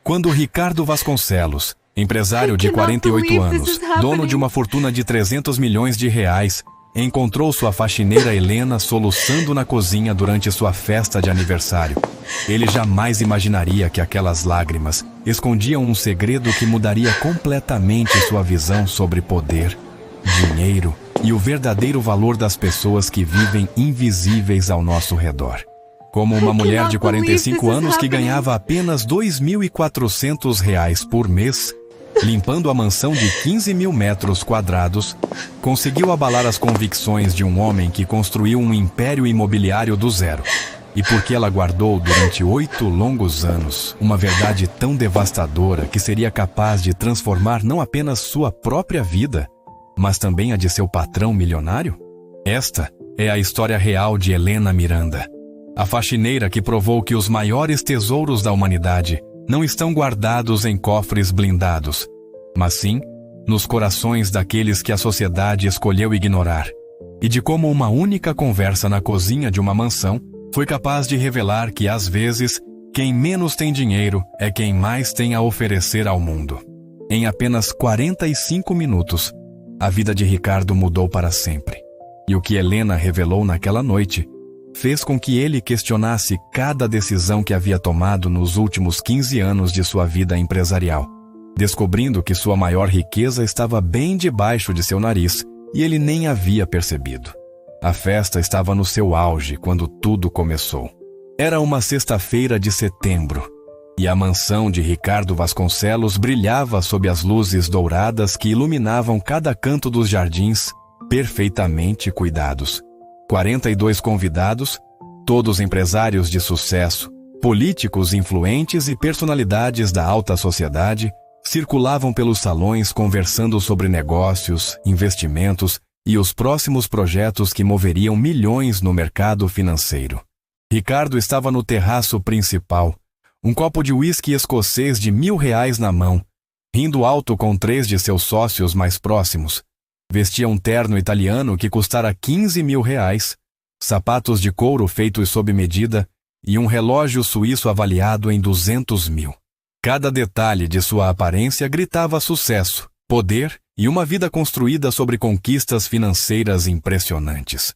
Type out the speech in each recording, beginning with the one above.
Quando Ricardo Vasconcelos, empresário de 48 anos, dono de uma fortuna de 300 milhões de reais, encontrou sua faxineira Helena soluçando na cozinha durante sua festa de aniversário, ele jamais imaginaria que aquelas lágrimas escondiam um segredo que mudaria completamente sua visão sobre poder, dinheiro e o verdadeiro valor das pessoas que vivem invisíveis ao nosso redor. Como uma mulher de 45 anos que ganhava apenas R$ 2.400 por mês, limpando a mansão de 15 mil metros quadrados, conseguiu abalar as convicções de um homem que construiu um império imobiliário do zero. E porque ela guardou durante 8 longos anos uma verdade tão devastadora que seria capaz de transformar não apenas sua própria vida, mas também a de seu patrão milionário? Esta é a história real de Helena Miranda, a faxineira que provou que os maiores tesouros da humanidade não estão guardados em cofres blindados, mas sim nos corações daqueles que a sociedade escolheu ignorar, e de como uma única conversa na cozinha de uma mansão foi capaz de revelar que, às vezes, quem menos tem dinheiro é quem mais tem a oferecer ao mundo. Em apenas 45 minutos, a vida de Ricardo mudou para sempre. E o que Helena revelou naquela noite fez com que ele questionasse cada decisão que havia tomado nos últimos 15 anos de sua vida empresarial, descobrindo que sua maior riqueza estava bem debaixo de seu nariz e ele nem havia percebido. A festa estava no seu auge quando tudo começou. Era uma sexta-feira de setembro e a mansão de Ricardo Vasconcelos brilhava sob as luzes douradas que iluminavam cada canto dos jardins, perfeitamente cuidados. 42 convidados, todos empresários de sucesso, políticos influentes e personalidades da alta sociedade, circulavam pelos salões conversando sobre negócios, investimentos e os próximos projetos que moveriam milhões no mercado financeiro. Ricardo estava no terraço principal, um copo de uísque escocês de R$ 1.000 na mão, rindo alto com 3 de seus sócios mais próximos. Vestia um terno italiano que custara R$ 15.000, sapatos de couro feitos sob medida e um relógio suíço avaliado em 200 mil. Cada detalhe de sua aparência gritava sucesso, poder e uma vida construída sobre conquistas financeiras impressionantes.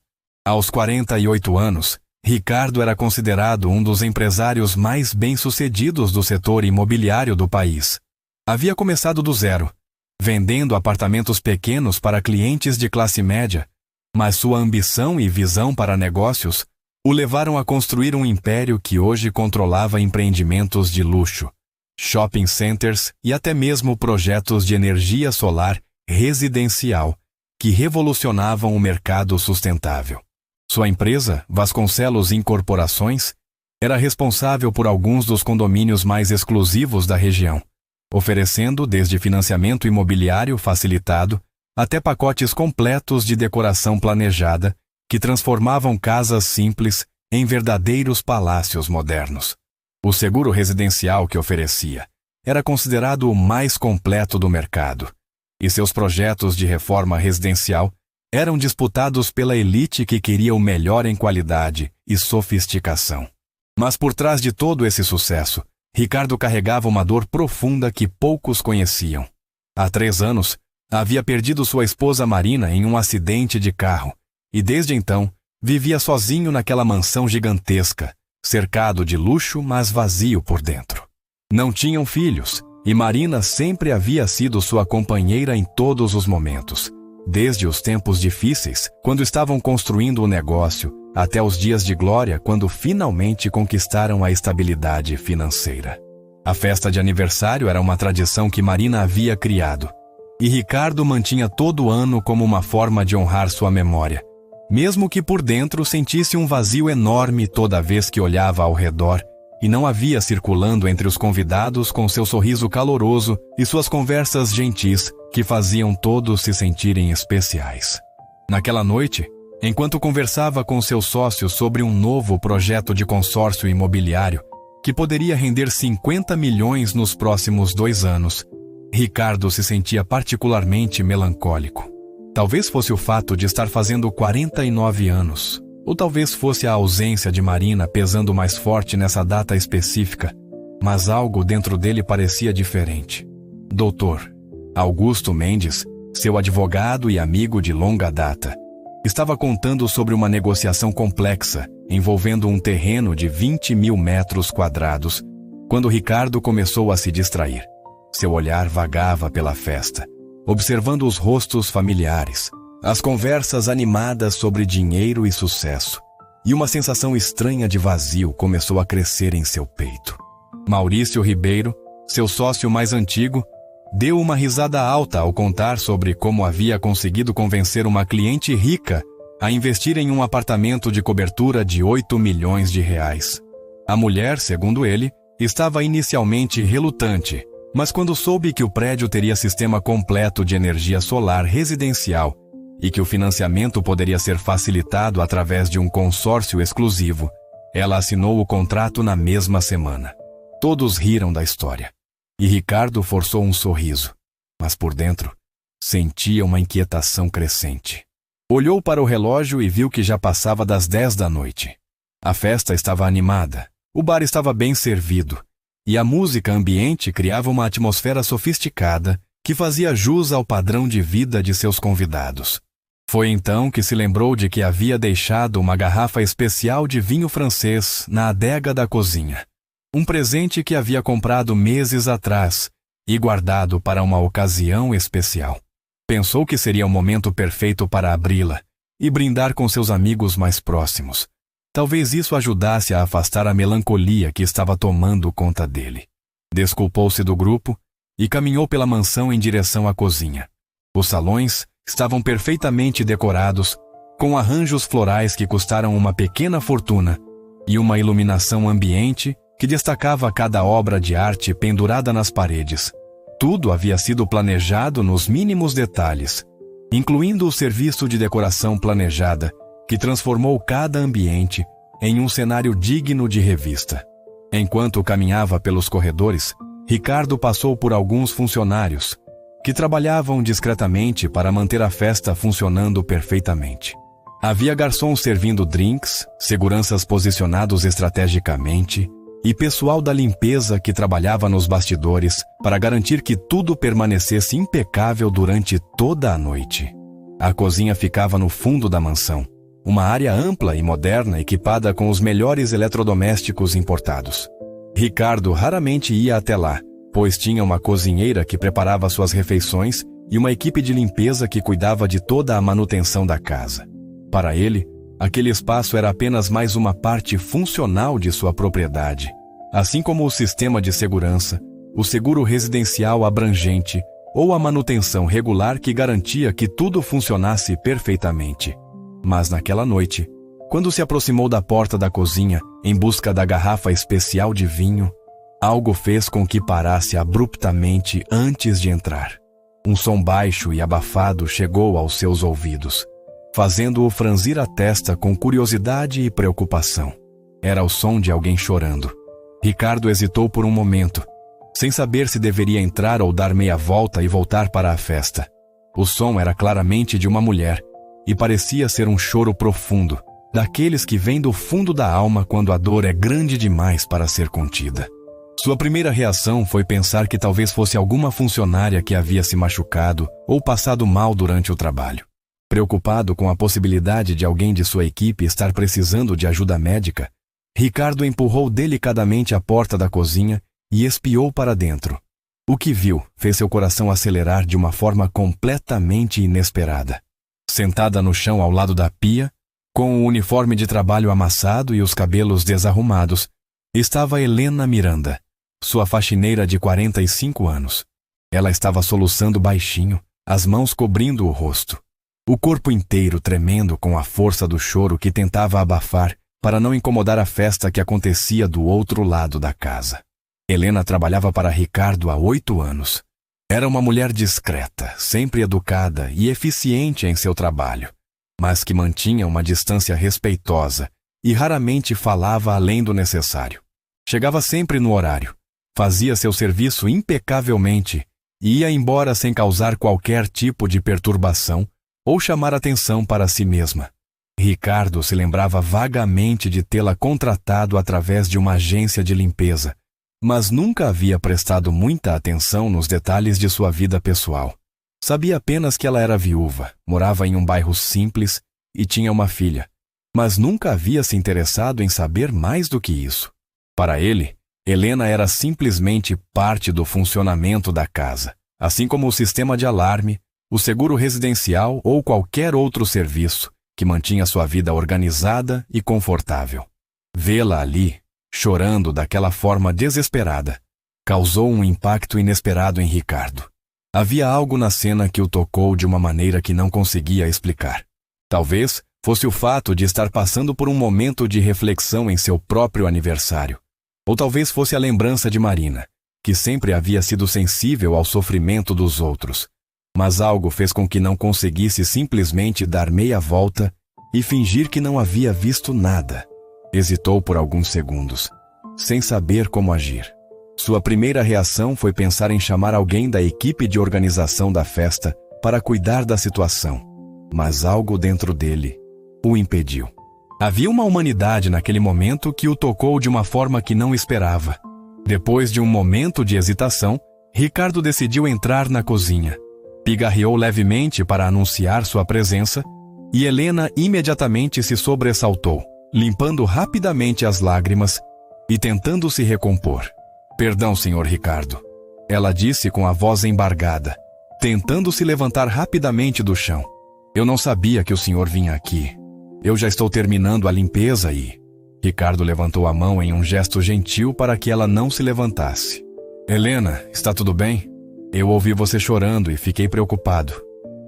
Aos 48 anos, Ricardo era considerado um dos empresários mais bem-sucedidos do setor imobiliário do país. Havia começado do zero, vendendo apartamentos pequenos para clientes de classe média, mas sua ambição e visão para negócios o levaram a construir um império que hoje controlava empreendimentos de luxo, shopping centers e até mesmo projetos de energia solar residencial que revolucionavam o mercado sustentável. Sua empresa, Vasconcelos Incorporações, era responsável por alguns dos condomínios mais exclusivos da região, oferecendo desde financiamento imobiliário facilitado até pacotes completos de decoração planejada que transformavam casas simples em verdadeiros palácios modernos. O seguro residencial que oferecia era considerado o mais completo do mercado, e seus projetos de reforma residencial eram disputados pela elite que queria o melhor em qualidade e sofisticação. Mas por trás de todo esse sucesso, Ricardo carregava uma dor profunda que poucos conheciam. Há 3 anos, havia perdido sua esposa Marina em um acidente de carro, e desde então, vivia sozinho naquela mansão gigantesca, cercado de luxo, mas vazio por dentro. Não tinham filhos, e Marina sempre havia sido sua companheira em todos os momentos, desde os tempos difíceis, quando estavam construindo o negócio, até os dias de glória, quando finalmente conquistaram a estabilidade financeira. A festa de aniversário era uma tradição que Marina havia criado, e Ricardo mantinha todo ano como uma forma de honrar sua memória, mesmo que por dentro sentisse um vazio enorme toda vez que olhava ao redor e não havia circulando entre os convidados com seu sorriso caloroso e suas conversas gentis que faziam todos se sentirem especiais. Naquela noite, enquanto conversava com seus sócios sobre um novo projeto de consórcio imobiliário que poderia render 50 milhões nos próximos 2 anos, Ricardo se sentia particularmente melancólico. Talvez fosse o fato de estar fazendo 49 anos, ou talvez fosse a ausência de Marina pesando mais forte nessa data específica, mas algo dentro dele parecia diferente. Dr. Augusto Mendes, seu advogado e amigo de longa data, estava contando sobre uma negociação complexa envolvendo um terreno de 20 mil metros quadrados, quando Ricardo começou a se distrair. Seu olhar vagava pela festa, observando os rostos familiares, as conversas animadas sobre dinheiro e sucesso, e uma sensação estranha de vazio começou a crescer em seu peito. Maurício Ribeiro, seu sócio mais antigo, deu uma risada alta ao contar sobre como havia conseguido convencer uma cliente rica a investir em um apartamento de cobertura de 8 milhões de reais. A mulher, segundo ele, estava inicialmente relutante, mas quando soube que o prédio teria sistema completo de energia solar residencial e que o financiamento poderia ser facilitado através de um consórcio exclusivo, ela assinou o contrato na mesma semana. Todos riram da história, e Ricardo forçou um sorriso, mas por dentro sentia uma inquietação crescente. Olhou para o relógio e viu que já passava das 10 da noite. A festa estava animada, o bar estava bem servido, e a música ambiente criava uma atmosfera sofisticada que fazia jus ao padrão de vida de seus convidados. Foi então que se lembrou de que havia deixado uma garrafa especial de vinho francês na adega da cozinha. Um presente que havia comprado meses atrás e guardado para uma ocasião especial. Pensou que seria o momento perfeito para abri-la e brindar com seus amigos mais próximos. Talvez isso ajudasse a afastar a melancolia que estava tomando conta dele. Desculpou-se do grupo e caminhou pela mansão em direção à cozinha. Os salões estavam perfeitamente decorados, com arranjos florais que custaram uma pequena fortuna e uma iluminação ambiente que destacava cada obra de arte pendurada nas paredes. Tudo havia sido planejado nos mínimos detalhes, incluindo o serviço de decoração planejada, que transformou cada ambiente em um cenário digno de revista. Enquanto caminhava pelos corredores, Ricardo passou por alguns funcionários, que trabalhavam discretamente para manter a festa funcionando perfeitamente. Havia garçons servindo drinks, seguranças posicionados estrategicamente e pessoal da limpeza que trabalhava nos bastidores para garantir que tudo permanecesse impecável durante toda a noite. A cozinha ficava no fundo da mansão, uma área ampla e moderna equipada com os melhores eletrodomésticos importados. Ricardo raramente ia até lá, pois tinha uma cozinheira que preparava suas refeições e uma equipe de limpeza que cuidava de toda a manutenção da casa. Para ele, aquele espaço era apenas mais uma parte funcional de sua propriedade, assim como o sistema de segurança, o seguro residencial abrangente ou a manutenção regular que garantia que tudo funcionasse perfeitamente. Mas naquela noite, quando se aproximou da porta da cozinha em busca da garrafa especial de vinho, algo fez com que parasse abruptamente antes de entrar. Um som baixo e abafado chegou aos seus ouvidos, fazendo-o franzir a testa com curiosidade e preocupação. Era o som de alguém chorando. Ricardo hesitou por um momento, sem saber se deveria entrar ou dar meia volta e voltar para a festa. O som era claramente de uma mulher, e parecia ser um choro profundo, daqueles que vêm do fundo da alma quando a dor é grande demais para ser contida. Sua primeira reação foi pensar que talvez fosse alguma funcionária que havia se machucado ou passado mal durante o trabalho. Preocupado com a possibilidade de alguém de sua equipe estar precisando de ajuda médica, Ricardo empurrou delicadamente a porta da cozinha e espiou para dentro. O que viu fez seu coração acelerar de uma forma completamente inesperada. Sentada no chão ao lado da pia, com o uniforme de trabalho amassado e os cabelos desarrumados, estava Helena Miranda, sua faxineira de 45 anos. Ela estava soluçando baixinho, as mãos cobrindo o rosto. O corpo inteiro tremendo com a força do choro que tentava abafar para não incomodar a festa que acontecia do outro lado da casa. Helena trabalhava para Ricardo há 8 anos. Era uma mulher discreta, sempre educada e eficiente em seu trabalho, mas que mantinha uma distância respeitosa e raramente falava além do necessário. Chegava sempre no horário, fazia seu serviço impecavelmente e ia embora sem causar qualquer tipo de perturbação ou chamar atenção para si mesma. Ricardo se lembrava vagamente de tê-la contratado através de uma agência de limpeza, mas nunca havia prestado muita atenção nos detalhes de sua vida pessoal. Sabia apenas que ela era viúva, morava em um bairro simples e tinha uma filha, mas nunca havia se interessado em saber mais do que isso. Para ele, Helena era simplesmente parte do funcionamento da casa, assim como o sistema de alarme, o seguro residencial ou qualquer outro serviço que mantinha sua vida organizada e confortável. Vê-la ali, chorando daquela forma desesperada, causou um impacto inesperado em Ricardo. Havia algo na cena que o tocou de uma maneira que não conseguia explicar. Talvez fosse o fato de estar passando por um momento de reflexão em seu próprio aniversário. Ou talvez fosse a lembrança de Marina, que sempre havia sido sensível ao sofrimento dos outros. Mas algo fez com que não conseguisse simplesmente dar meia volta e fingir que não havia visto nada. Hesitou por alguns segundos, sem saber como agir. Sua primeira reação foi pensar em chamar alguém da equipe de organização da festa para cuidar da situação, mas algo dentro dele o impediu. Havia uma humanidade naquele momento que o tocou de uma forma que não esperava. Depois de um momento de hesitação, Ricardo decidiu entrar na cozinha. Pigarreou levemente para anunciar sua presença e Helena imediatamente se sobressaltou, limpando rapidamente as lágrimas e tentando se recompor. Perdão, Sr. Ricardo, ela disse com a voz embargada, tentando se levantar rapidamente do chão. Eu não sabia que o senhor vinha aqui. Eu já estou terminando a limpeza e... Ricardo levantou a mão em um gesto gentil para que ela não se levantasse. Helena, está tudo bem? Eu ouvi você chorando e fiquei preocupado.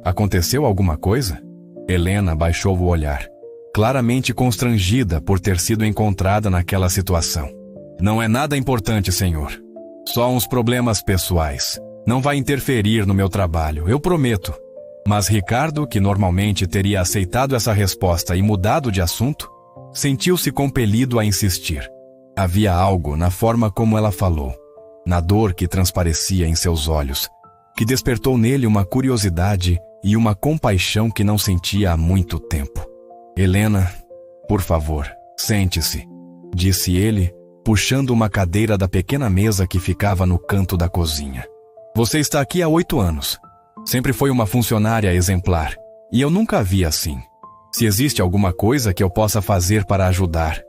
Aconteceu alguma coisa? Helena baixou o olhar, claramente constrangida por ter sido encontrada naquela situação. Não é nada importante, senhor. Só uns problemas pessoais. Não vai interferir no meu trabalho, eu prometo. Mas Ricardo, que normalmente teria aceitado essa resposta e mudado de assunto, sentiu-se compelido a insistir. Havia algo na forma como ela falou, na dor que transparecia em seus olhos, que despertou nele uma curiosidade e uma compaixão que não sentia há muito tempo. Helena, por favor, sente-se, disse ele, puxando uma cadeira da pequena mesa que ficava no canto da cozinha. Você está aqui há 8 anos. Sempre foi uma funcionária exemplar, e eu nunca a vi assim. Se existe alguma coisa que eu possa fazer para ajudar.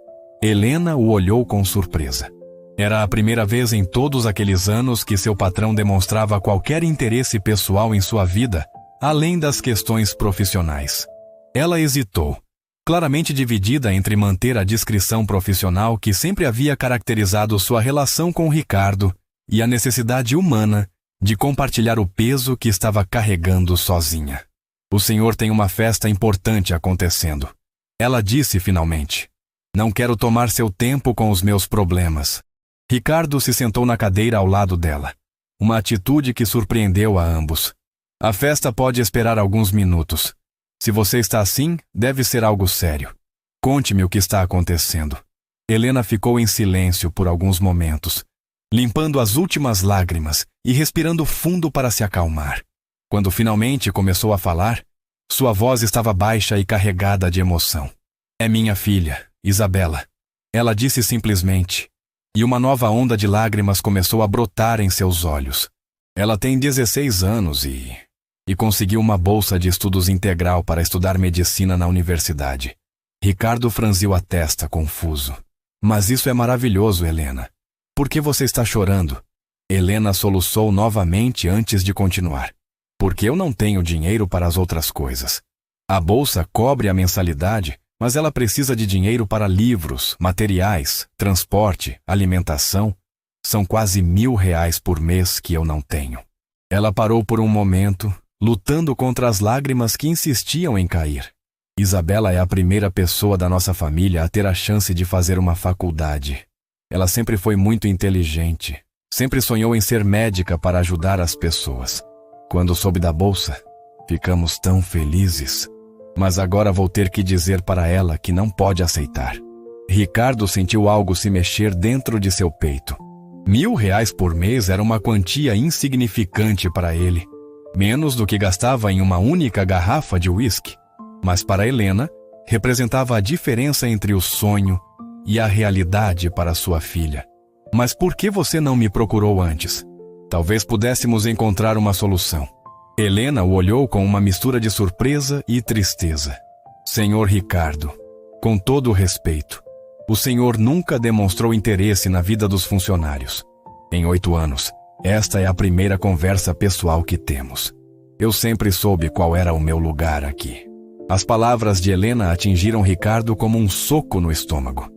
Helena o olhou com surpresa. Era a primeira vez em todos aqueles anos que seu patrão demonstrava qualquer interesse pessoal em sua vida, além das questões profissionais. Ela hesitou, claramente dividida entre manter a discrição profissional que sempre havia caracterizado sua relação com Ricardo e a necessidade humana de compartilhar o peso que estava carregando sozinha. O senhor tem uma festa importante acontecendo. Ela disse finalmente. Não quero tomar seu tempo com os meus problemas. Ricardo se sentou na cadeira ao lado dela, uma atitude que surpreendeu a ambos. A festa pode esperar alguns minutos. Se você está assim, deve ser algo sério. Conte-me o que está acontecendo. Helena ficou em silêncio por alguns momentos, limpando as últimas lágrimas e respirando fundo para se acalmar. Quando finalmente começou a falar, sua voz estava baixa e carregada de emoção. É minha filha, Isabela. Ela disse simplesmente, e uma nova onda de lágrimas começou a brotar em seus olhos. Ela tem 16 anos e conseguiu uma bolsa de estudos integral para estudar medicina na universidade. Ricardo franziu a testa, confuso. Mas isso é maravilhoso, Helena. Por que você está chorando? Helena soluçou novamente antes de continuar. Porque eu não tenho dinheiro para as outras coisas. A bolsa cobre a mensalidade, mas ela precisa de dinheiro para livros, materiais, transporte, alimentação. São quase R$1.000 por mês que eu não tenho. Ela parou por um momento, lutando contra as lágrimas que insistiam em cair. Isabela é a primeira pessoa da nossa família a ter a chance de fazer uma faculdade. Ela sempre foi muito inteligente. Sempre sonhou em ser médica para ajudar as pessoas. Quando soube da bolsa, ficamos tão felizes. Mas agora vou ter que dizer para ela que não pode aceitar. Ricardo sentiu algo se mexer dentro de seu peito. R$1.000 por mês era uma quantia insignificante para ele. Menos do que gastava em uma única garrafa de uísque. Mas para Helena, representava a diferença entre o sonho e a realidade para sua filha. Mas por que você não me procurou antes? Talvez pudéssemos encontrar uma solução. Helena o olhou com uma mistura de surpresa e tristeza. Senhor Ricardo, com todo o respeito, o senhor nunca demonstrou interesse na vida dos funcionários. Em 8 anos, esta é a primeira conversa pessoal que temos. Eu sempre soube qual era o meu lugar aqui. As palavras de Helena atingiram Ricardo como um soco no estômago.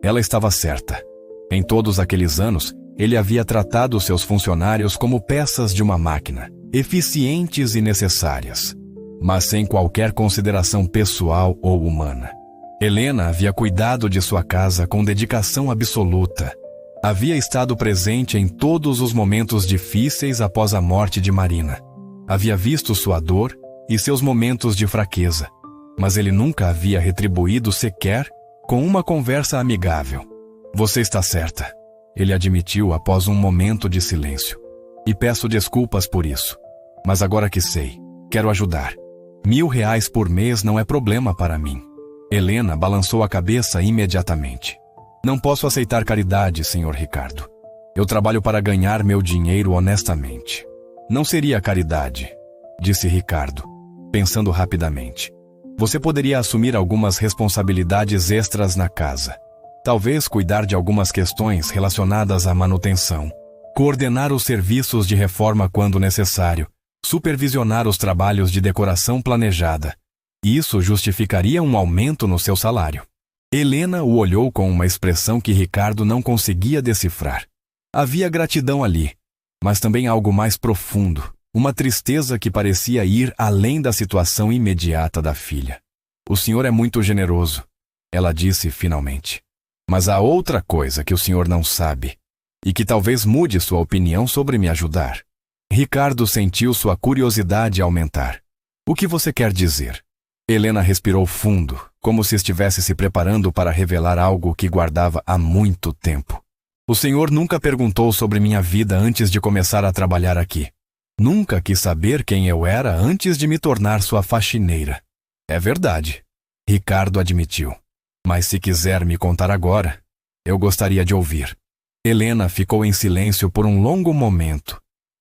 Ela estava certa. Em todos aqueles anos, ele havia tratado seus funcionários como peças de uma máquina, eficientes e necessárias, mas sem qualquer consideração pessoal ou humana. Helena havia cuidado de sua casa com dedicação absoluta. Havia estado presente em todos os momentos difíceis após a morte de Marina. Havia visto sua dor e seus momentos de fraqueza, mas ele nunca havia retribuído sequer com uma conversa amigável. Você está certa, ele admitiu após um momento de silêncio. E peço desculpas por isso. Mas agora que sei, quero ajudar. R$ 1.000 por mês não é problema para mim. Helena balançou a cabeça imediatamente. Não posso aceitar caridade, Sr. Ricardo. Eu trabalho para ganhar meu dinheiro honestamente. Não seria caridade, disse Ricardo, pensando rapidamente. Você poderia assumir algumas responsabilidades extras na casa. Talvez cuidar de algumas questões relacionadas à manutenção, coordenar os serviços de reforma quando necessário, supervisionar os trabalhos de decoração planejada. Isso justificaria um aumento no seu salário. Helena o olhou com uma expressão que Ricardo não conseguia decifrar. Havia gratidão ali, mas também algo mais profundo, uma tristeza que parecia ir além da situação imediata da filha. O senhor é muito generoso, ela disse finalmente. Mas há outra coisa que o senhor não sabe, e que talvez mude sua opinião sobre me ajudar. Ricardo sentiu sua curiosidade aumentar. O que você quer dizer? Helena respirou fundo, como se estivesse se preparando para revelar algo que guardava há muito tempo. O senhor nunca perguntou sobre minha vida antes de começar a trabalhar aqui. Nunca quis saber quem eu era antes de me tornar sua faxineira. É verdade, Ricardo admitiu. Mas se quiser me contar agora, eu gostaria de ouvir. Helena ficou em silêncio por um longo momento,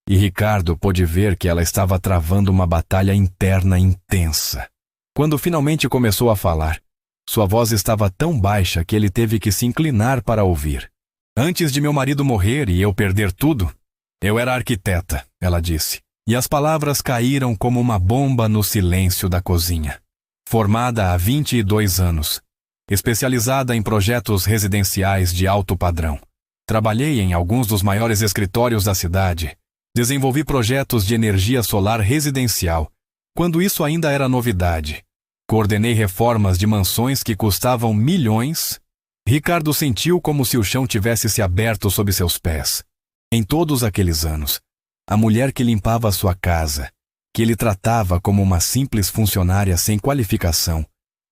e Ricardo pôde ver que ela estava travando uma batalha interna intensa. Quando finalmente começou a falar, sua voz estava tão baixa que ele teve que se inclinar para ouvir. Antes de meu marido morrer e eu perder tudo, eu era arquiteta, ela disse, e as palavras caíram como uma bomba no silêncio da cozinha. Formada há 22 anos, especializada em projetos residenciais de alto padrão. Trabalhei em alguns dos maiores escritórios da cidade. Desenvolvi projetos de energia solar residencial, quando isso ainda era novidade. Coordenei reformas de mansões que custavam milhões. Ricardo sentiu como se o chão tivesse se aberto sob seus pés. Em todos aqueles anos, a mulher que limpava sua casa, que ele tratava como uma simples funcionária sem qualificação,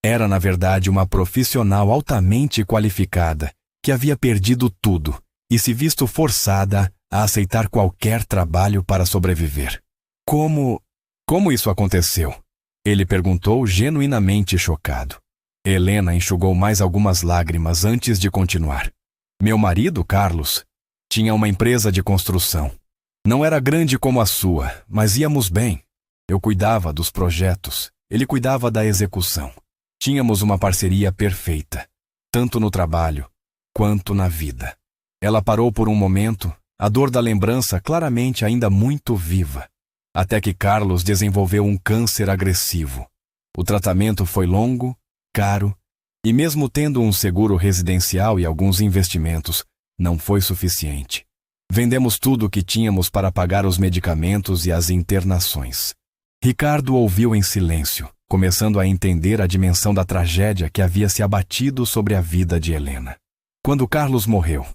era, na verdade, uma profissional altamente qualificada que havia perdido tudo e se visto forçada a aceitar qualquer trabalho para sobreviver. Como isso aconteceu? Ele perguntou, genuinamente chocado. Helena enxugou mais algumas lágrimas antes de continuar. Meu marido, Carlos, tinha uma empresa de construção. Não era grande como a sua, mas íamos bem. Eu cuidava dos projetos, ele cuidava da execução. Tínhamos uma parceria perfeita, tanto no trabalho quanto na vida. Ela parou por um momento, a dor da lembrança claramente ainda muito viva, até que Carlos desenvolveu um câncer agressivo. O tratamento foi longo, caro, e mesmo tendo um seguro residencial e alguns investimentos, não foi suficiente. Vendemos tudo o que tínhamos para pagar os medicamentos e as internações. Ricardo ouviu em silêncio, começando a entender a dimensão da tragédia que havia se abatido sobre a vida de Helena. Quando Carlos morreu,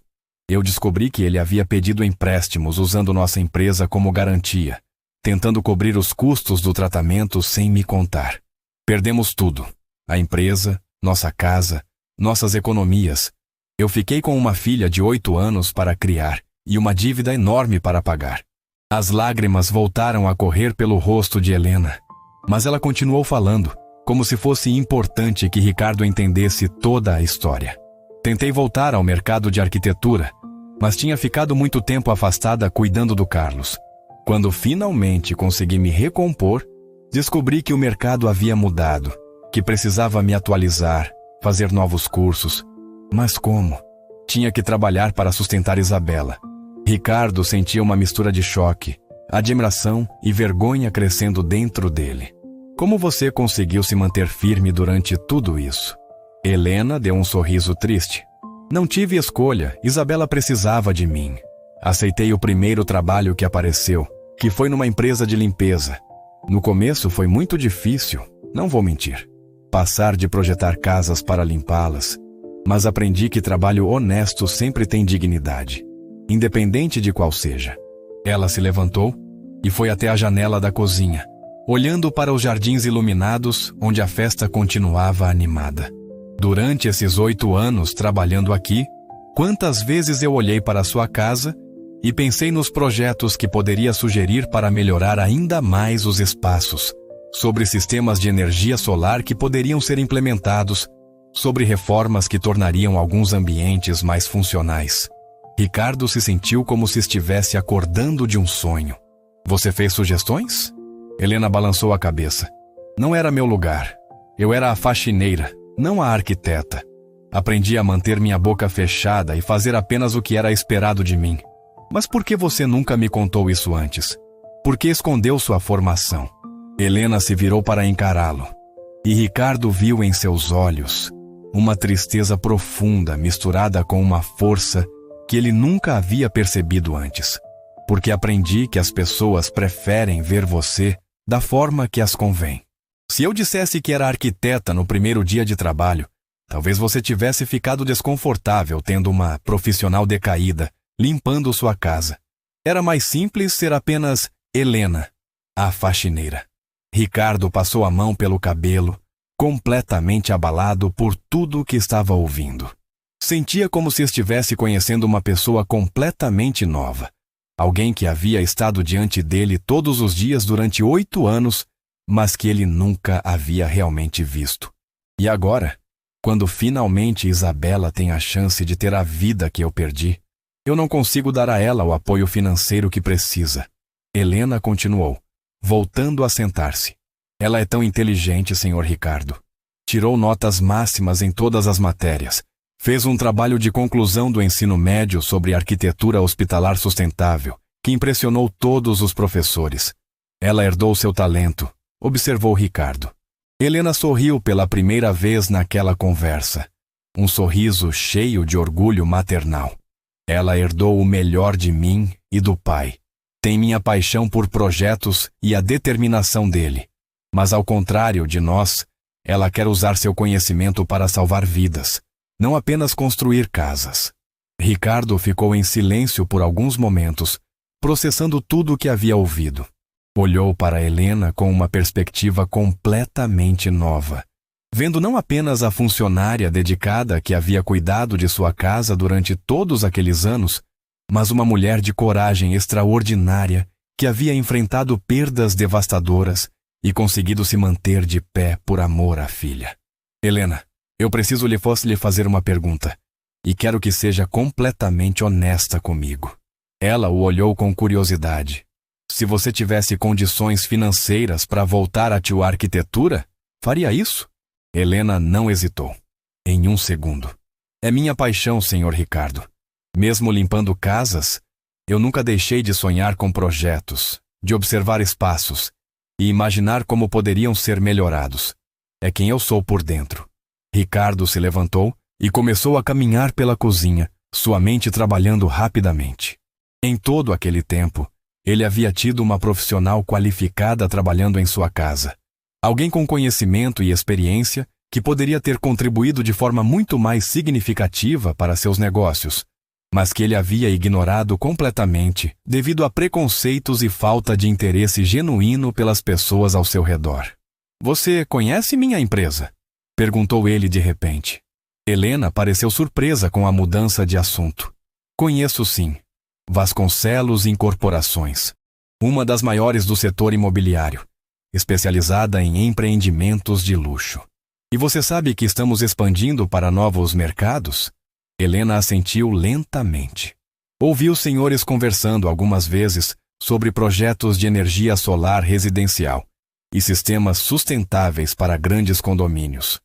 eu descobri que ele havia pedido empréstimos usando nossa empresa como garantia, tentando cobrir os custos do tratamento sem me contar. Perdemos tudo: a empresa, nossa casa, nossas economias. Eu fiquei com uma filha de 8 anos para criar e uma dívida enorme para pagar. As lágrimas voltaram a correr pelo rosto de Helena, mas ela continuou falando, como se fosse importante que Ricardo entendesse toda a história. Tentei voltar ao mercado de arquitetura, mas tinha ficado muito tempo afastada cuidando do Carlos. Quando finalmente consegui me recompor, descobri que o mercado havia mudado, que precisava me atualizar, fazer novos cursos. Mas como? Tinha que trabalhar para sustentar Isabela. Ricardo sentia uma mistura de choque, admiração e vergonha crescendo dentro dele. Como você conseguiu se manter firme durante tudo isso? Helena deu um sorriso triste. Não tive escolha, Isabela precisava de mim. Aceitei o primeiro trabalho que apareceu, que foi numa empresa de limpeza. No começo foi muito difícil, não vou mentir. Passar de projetar casas para limpá-las. Mas aprendi que trabalho honesto sempre tem dignidade, independente de qual seja. Ela se levantou e foi até a janela da cozinha, olhando para os jardins iluminados onde a festa continuava animada. Durante esses 8 anos trabalhando aqui, quantas vezes eu olhei para sua casa e pensei nos projetos que poderia sugerir para melhorar ainda mais os espaços, sobre sistemas de energia solar que poderiam ser implementados, sobre reformas que tornariam alguns ambientes mais funcionais. Ricardo se sentiu como se estivesse acordando de um sonho. Você fez sugestões? Helena balançou a cabeça. Não era meu lugar. Eu era a faxineira, não a arquiteta. Aprendi a manter minha boca fechada e fazer apenas o que era esperado de mim. Mas por que você nunca me contou isso antes? Por que escondeu sua formação? Helena se virou para encará-lo. E Ricardo viu em seus olhos uma tristeza profunda misturada com uma força que ele nunca havia percebido antes. Porque aprendi que as pessoas preferem ver você da forma que as convém. Se eu dissesse que era arquiteta no primeiro dia de trabalho, talvez você tivesse ficado desconfortável tendo uma profissional decaída, limpando sua casa. Era mais simples ser apenas Helena, a faxineira. Ricardo passou a mão pelo cabelo, completamente abalado por tudo o que estava ouvindo. Sentia como se estivesse conhecendo uma pessoa completamente nova. Alguém que havia estado diante dele todos os dias durante 8 anos, mas que ele nunca havia realmente visto. E agora, quando finalmente Isabela tem a chance de ter a vida que eu perdi, eu não consigo dar a ela o apoio financeiro que precisa. Helena continuou, voltando a sentar-se. Ela é tão inteligente, Sr. Ricardo. Tirou notas máximas em todas as matérias. Fez um trabalho de conclusão do ensino médio sobre arquitetura hospitalar sustentável, que impressionou todos os professores. Ela herdou seu talento, observou Ricardo. Helena sorriu pela primeira vez naquela conversa. Um sorriso cheio de orgulho maternal. Ela herdou o melhor de mim e do pai. Tem minha paixão por projetos e a determinação dele. Mas ao contrário de nós, ela quer usar seu conhecimento para salvar vidas, não apenas construir casas. Ricardo ficou em silêncio por alguns momentos, processando tudo o que havia ouvido. Olhou para Helena com uma perspectiva completamente nova, vendo não apenas a funcionária dedicada que havia cuidado de sua casa durante todos aqueles anos, mas uma mulher de coragem extraordinária que havia enfrentado perdas devastadoras e conseguido se manter de pé por amor à filha. Helena, eu preciso lhe fazer uma pergunta, e quero que seja completamente honesta comigo. Ela o olhou com curiosidade. Se você tivesse condições financeiras para voltar à tua arquitetura, faria isso? Helena não hesitou. Em um segundo. É minha paixão, Sr. Ricardo. Mesmo limpando casas, eu nunca deixei de sonhar com projetos, de observar espaços e imaginar como poderiam ser melhorados. É quem eu sou por dentro. Ricardo se levantou e começou a caminhar pela cozinha, sua mente trabalhando rapidamente. Em todo aquele tempo, ele havia tido uma profissional qualificada trabalhando em sua casa. Alguém com conhecimento e experiência que poderia ter contribuído de forma muito mais significativa para seus negócios, mas que ele havia ignorado completamente devido a preconceitos e falta de interesse genuíno pelas pessoas ao seu redor. Você conhece minha empresa? Perguntou ele de repente. Helena pareceu surpresa com a mudança de assunto. Conheço sim. Vasconcelos Incorporações. Uma das maiores do setor imobiliário, especializada em empreendimentos de luxo. E você sabe que estamos expandindo para novos mercados? Helena assentiu lentamente. Ouvi os senhores conversando algumas vezes sobre projetos de energia solar residencial e sistemas sustentáveis para grandes condomínios.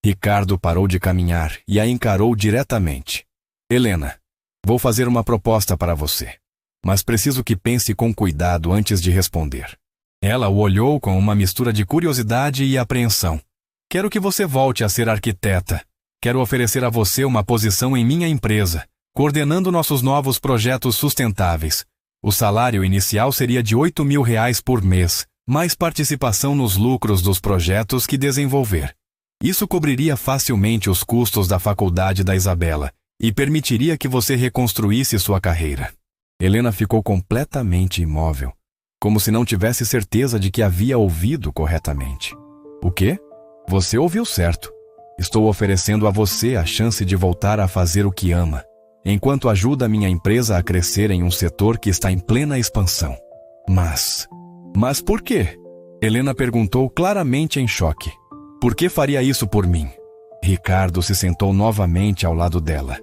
Ricardo parou de caminhar e a encarou diretamente. Helena, vou fazer uma proposta para você, mas preciso que pense com cuidado antes de responder. Ela o olhou com uma mistura de curiosidade e apreensão. Quero que você volte a ser arquiteta. Quero oferecer a você uma posição em minha empresa, coordenando nossos novos projetos sustentáveis. O salário inicial seria de R$ 8.000 por mês, mais participação nos lucros dos projetos que desenvolver. Isso cobriria facilmente os custos da faculdade da Isabela e permitiria que você reconstruísse sua carreira. Helena ficou completamente imóvel, como se não tivesse certeza de que havia ouvido corretamente. O quê? Você ouviu certo. Estou oferecendo a você a chance de voltar a fazer o que ama, enquanto ajuda minha empresa a crescer em um setor que está em plena expansão. Mas por quê? Helena perguntou claramente em choque. Por que faria isso por mim? Ricardo se sentou novamente ao lado dela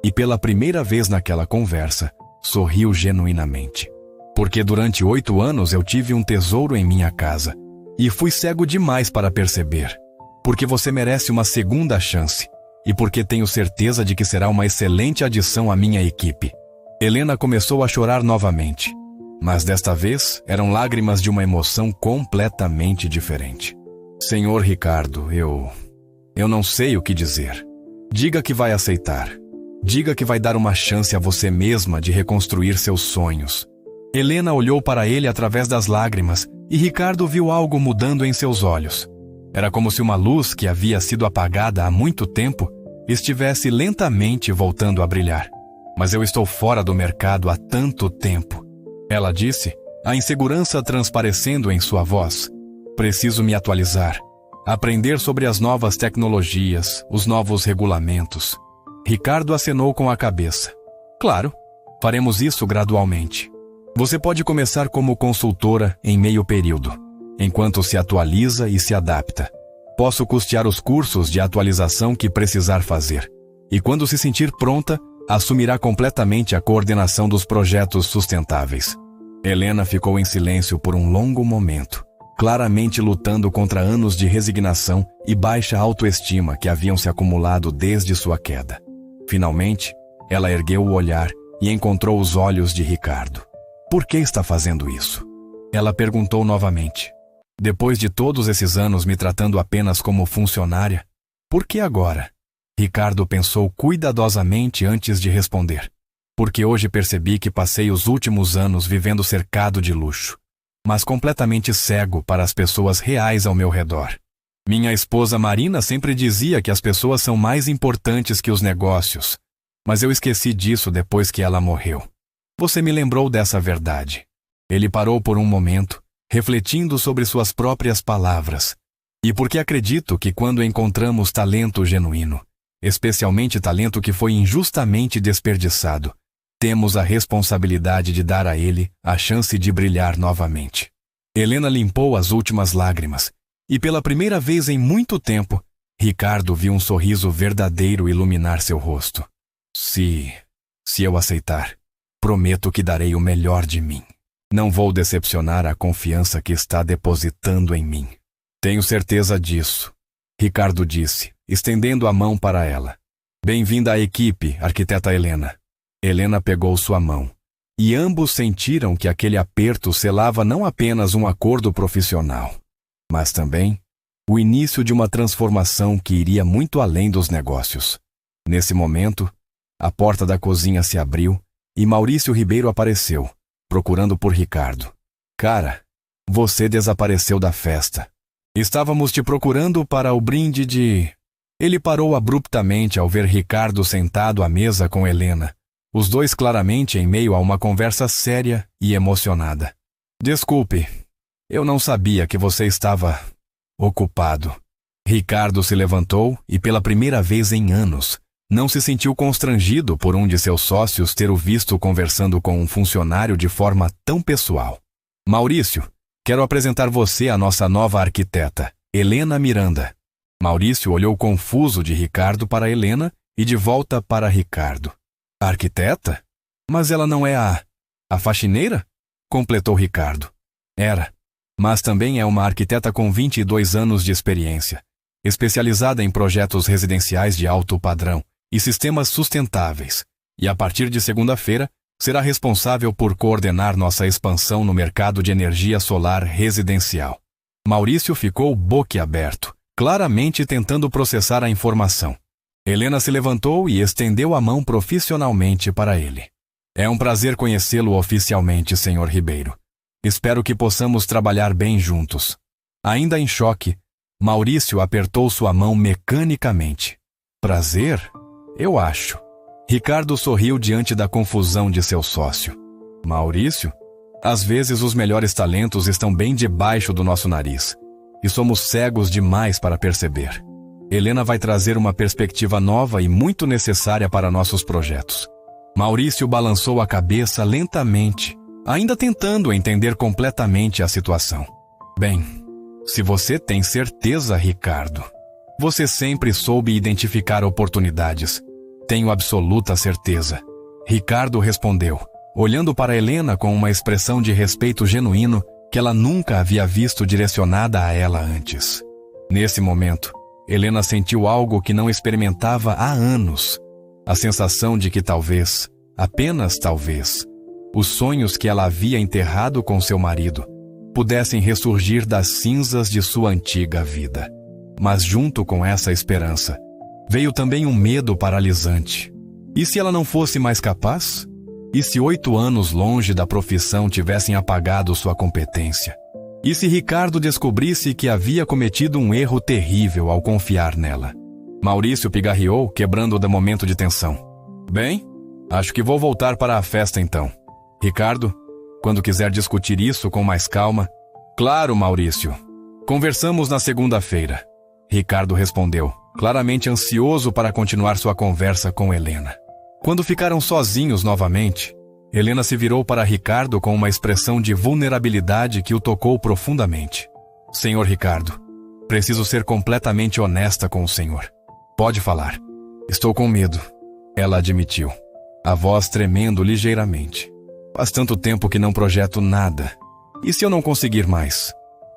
e pela primeira vez naquela conversa, sorriu genuinamente. Porque durante 8 anos eu tive um tesouro em minha casa e fui cego demais para perceber. Porque você merece uma segunda chance e porque tenho certeza de que será uma excelente adição à minha equipe. Helena começou a chorar novamente, mas desta vez eram lágrimas de uma emoção completamente diferente. Senhor Ricardo, eu não sei o que dizer. Diga que vai aceitar. Diga que vai dar uma chance a você mesma de reconstruir seus sonhos. Helena olhou para ele através das lágrimas e Ricardo viu algo mudando em seus olhos. Era como se uma luz que havia sido apagada há muito tempo estivesse lentamente voltando a brilhar. Mas eu estou fora do mercado há tanto tempo, ela disse, a insegurança transparecendo em sua voz. Preciso me atualizar, aprender sobre as novas tecnologias, os novos regulamentos. Ricardo acenou com a cabeça. Claro, faremos isso gradualmente. Você pode começar como consultora em meio período, enquanto se atualiza e se adapta. Posso custear os cursos de atualização que precisar fazer. E quando se sentir pronta, assumirá completamente a coordenação dos projetos sustentáveis. Helena ficou em silêncio por um longo momento, claramente lutando contra anos de resignação e baixa autoestima que haviam se acumulado desde sua queda. Finalmente, ela ergueu o olhar e encontrou os olhos de Ricardo. Por que está fazendo isso? Ela perguntou novamente. Depois de todos esses anos me tratando apenas como funcionária, por que agora? Ricardo pensou cuidadosamente antes de responder. Porque hoje percebi que passei os últimos anos vivendo cercado de luxo, mas completamente cego para as pessoas reais ao meu redor. Minha esposa Marina sempre dizia que as pessoas são mais importantes que os negócios, mas eu esqueci disso depois que ela morreu. Você me lembrou dessa verdade. Ele parou por um momento, refletindo sobre suas próprias palavras. E porque acredito que quando encontramos talento genuíno, especialmente talento que foi injustamente desperdiçado, temos a responsabilidade de dar a ele a chance de brilhar novamente. Helena limpou as últimas lágrimas, e pela primeira vez em muito tempo, Ricardo viu um sorriso verdadeiro iluminar seu rosto. Se eu aceitar, prometo que darei o melhor de mim. Não vou decepcionar a confiança que está depositando em mim. Tenho certeza disso, Ricardo disse, estendendo a mão para ela. Bem-vinda à equipe, arquiteta Helena. Helena pegou sua mão, e ambos sentiram que aquele aperto selava não apenas um acordo profissional, mas também o início de uma transformação que iria muito além dos negócios. Nesse momento, a porta da cozinha se abriu e Maurício Ribeiro apareceu, procurando por Ricardo. Cara, você desapareceu da festa. Estávamos te procurando para o brinde de... Ele parou abruptamente ao ver Ricardo sentado à mesa com Helena, os dois claramente em meio a uma conversa séria e emocionada. Desculpe, eu não sabia que você estava ocupado. Ricardo se levantou e pela primeira vez em anos, não se sentiu constrangido por um de seus sócios ter o visto conversando com um funcionário de forma tão pessoal. Maurício, quero apresentar você à nossa nova arquiteta, Helena Miranda. Maurício olhou confuso de Ricardo para Helena e de volta para Ricardo. Arquiteta? Mas ela não é a faxineira? Completou Ricardo. Era, mas também é uma arquiteta com 22 anos de experiência, especializada em projetos residenciais de alto padrão e sistemas sustentáveis, e a partir de segunda-feira será responsável por coordenar nossa expansão no mercado de energia solar residencial. Maurício ficou boquiaberto, claramente tentando processar a informação. Helena se levantou e estendeu a mão profissionalmente para ele. É um prazer conhecê-lo oficialmente, Sr. Ribeiro. Espero que possamos trabalhar bem juntos. Ainda em choque, Maurício apertou sua mão mecanicamente. Prazer? Eu acho. Ricardo sorriu diante da confusão de seu sócio. Maurício? Às vezes os melhores talentos estão bem debaixo do nosso nariz, e somos cegos demais para perceber. Helena vai trazer uma perspectiva nova e muito necessária para nossos projetos. Maurício balançou a cabeça lentamente, ainda tentando entender completamente a situação. Bem, se você tem certeza, Ricardo, você sempre soube identificar oportunidades. Tenho absoluta certeza. Ricardo respondeu, olhando para Helena com uma expressão de respeito genuíno que ela nunca havia visto direcionada a ela antes. Nesse momento, Helena sentiu algo que não experimentava há anos. A sensação de que talvez, apenas talvez, os sonhos que ela havia enterrado com seu marido pudessem ressurgir das cinzas de sua antiga vida. Mas junto com essa esperança, veio também um medo paralisante. E se ela não fosse mais capaz? E se 8 anos longe da profissão tivessem apagado sua competência? E se Ricardo descobrisse que havia cometido um erro terrível ao confiar nela? Maurício pigarreou, quebrando o momento de tensão. Bem, acho que vou voltar para a festa então. Ricardo, quando quiser discutir isso com mais calma... Claro, Maurício. Conversamos na segunda-feira. Ricardo respondeu, claramente ansioso para continuar sua conversa com Helena. Quando ficaram sozinhos novamente, Helena se virou para Ricardo com uma expressão de vulnerabilidade que o tocou profundamente. Senhor Ricardo, preciso ser completamente honesta com o senhor. Pode falar. Estou com medo, ela admitiu, a voz tremendo ligeiramente. Faz tanto tempo que não projeto nada. E se eu não conseguir mais?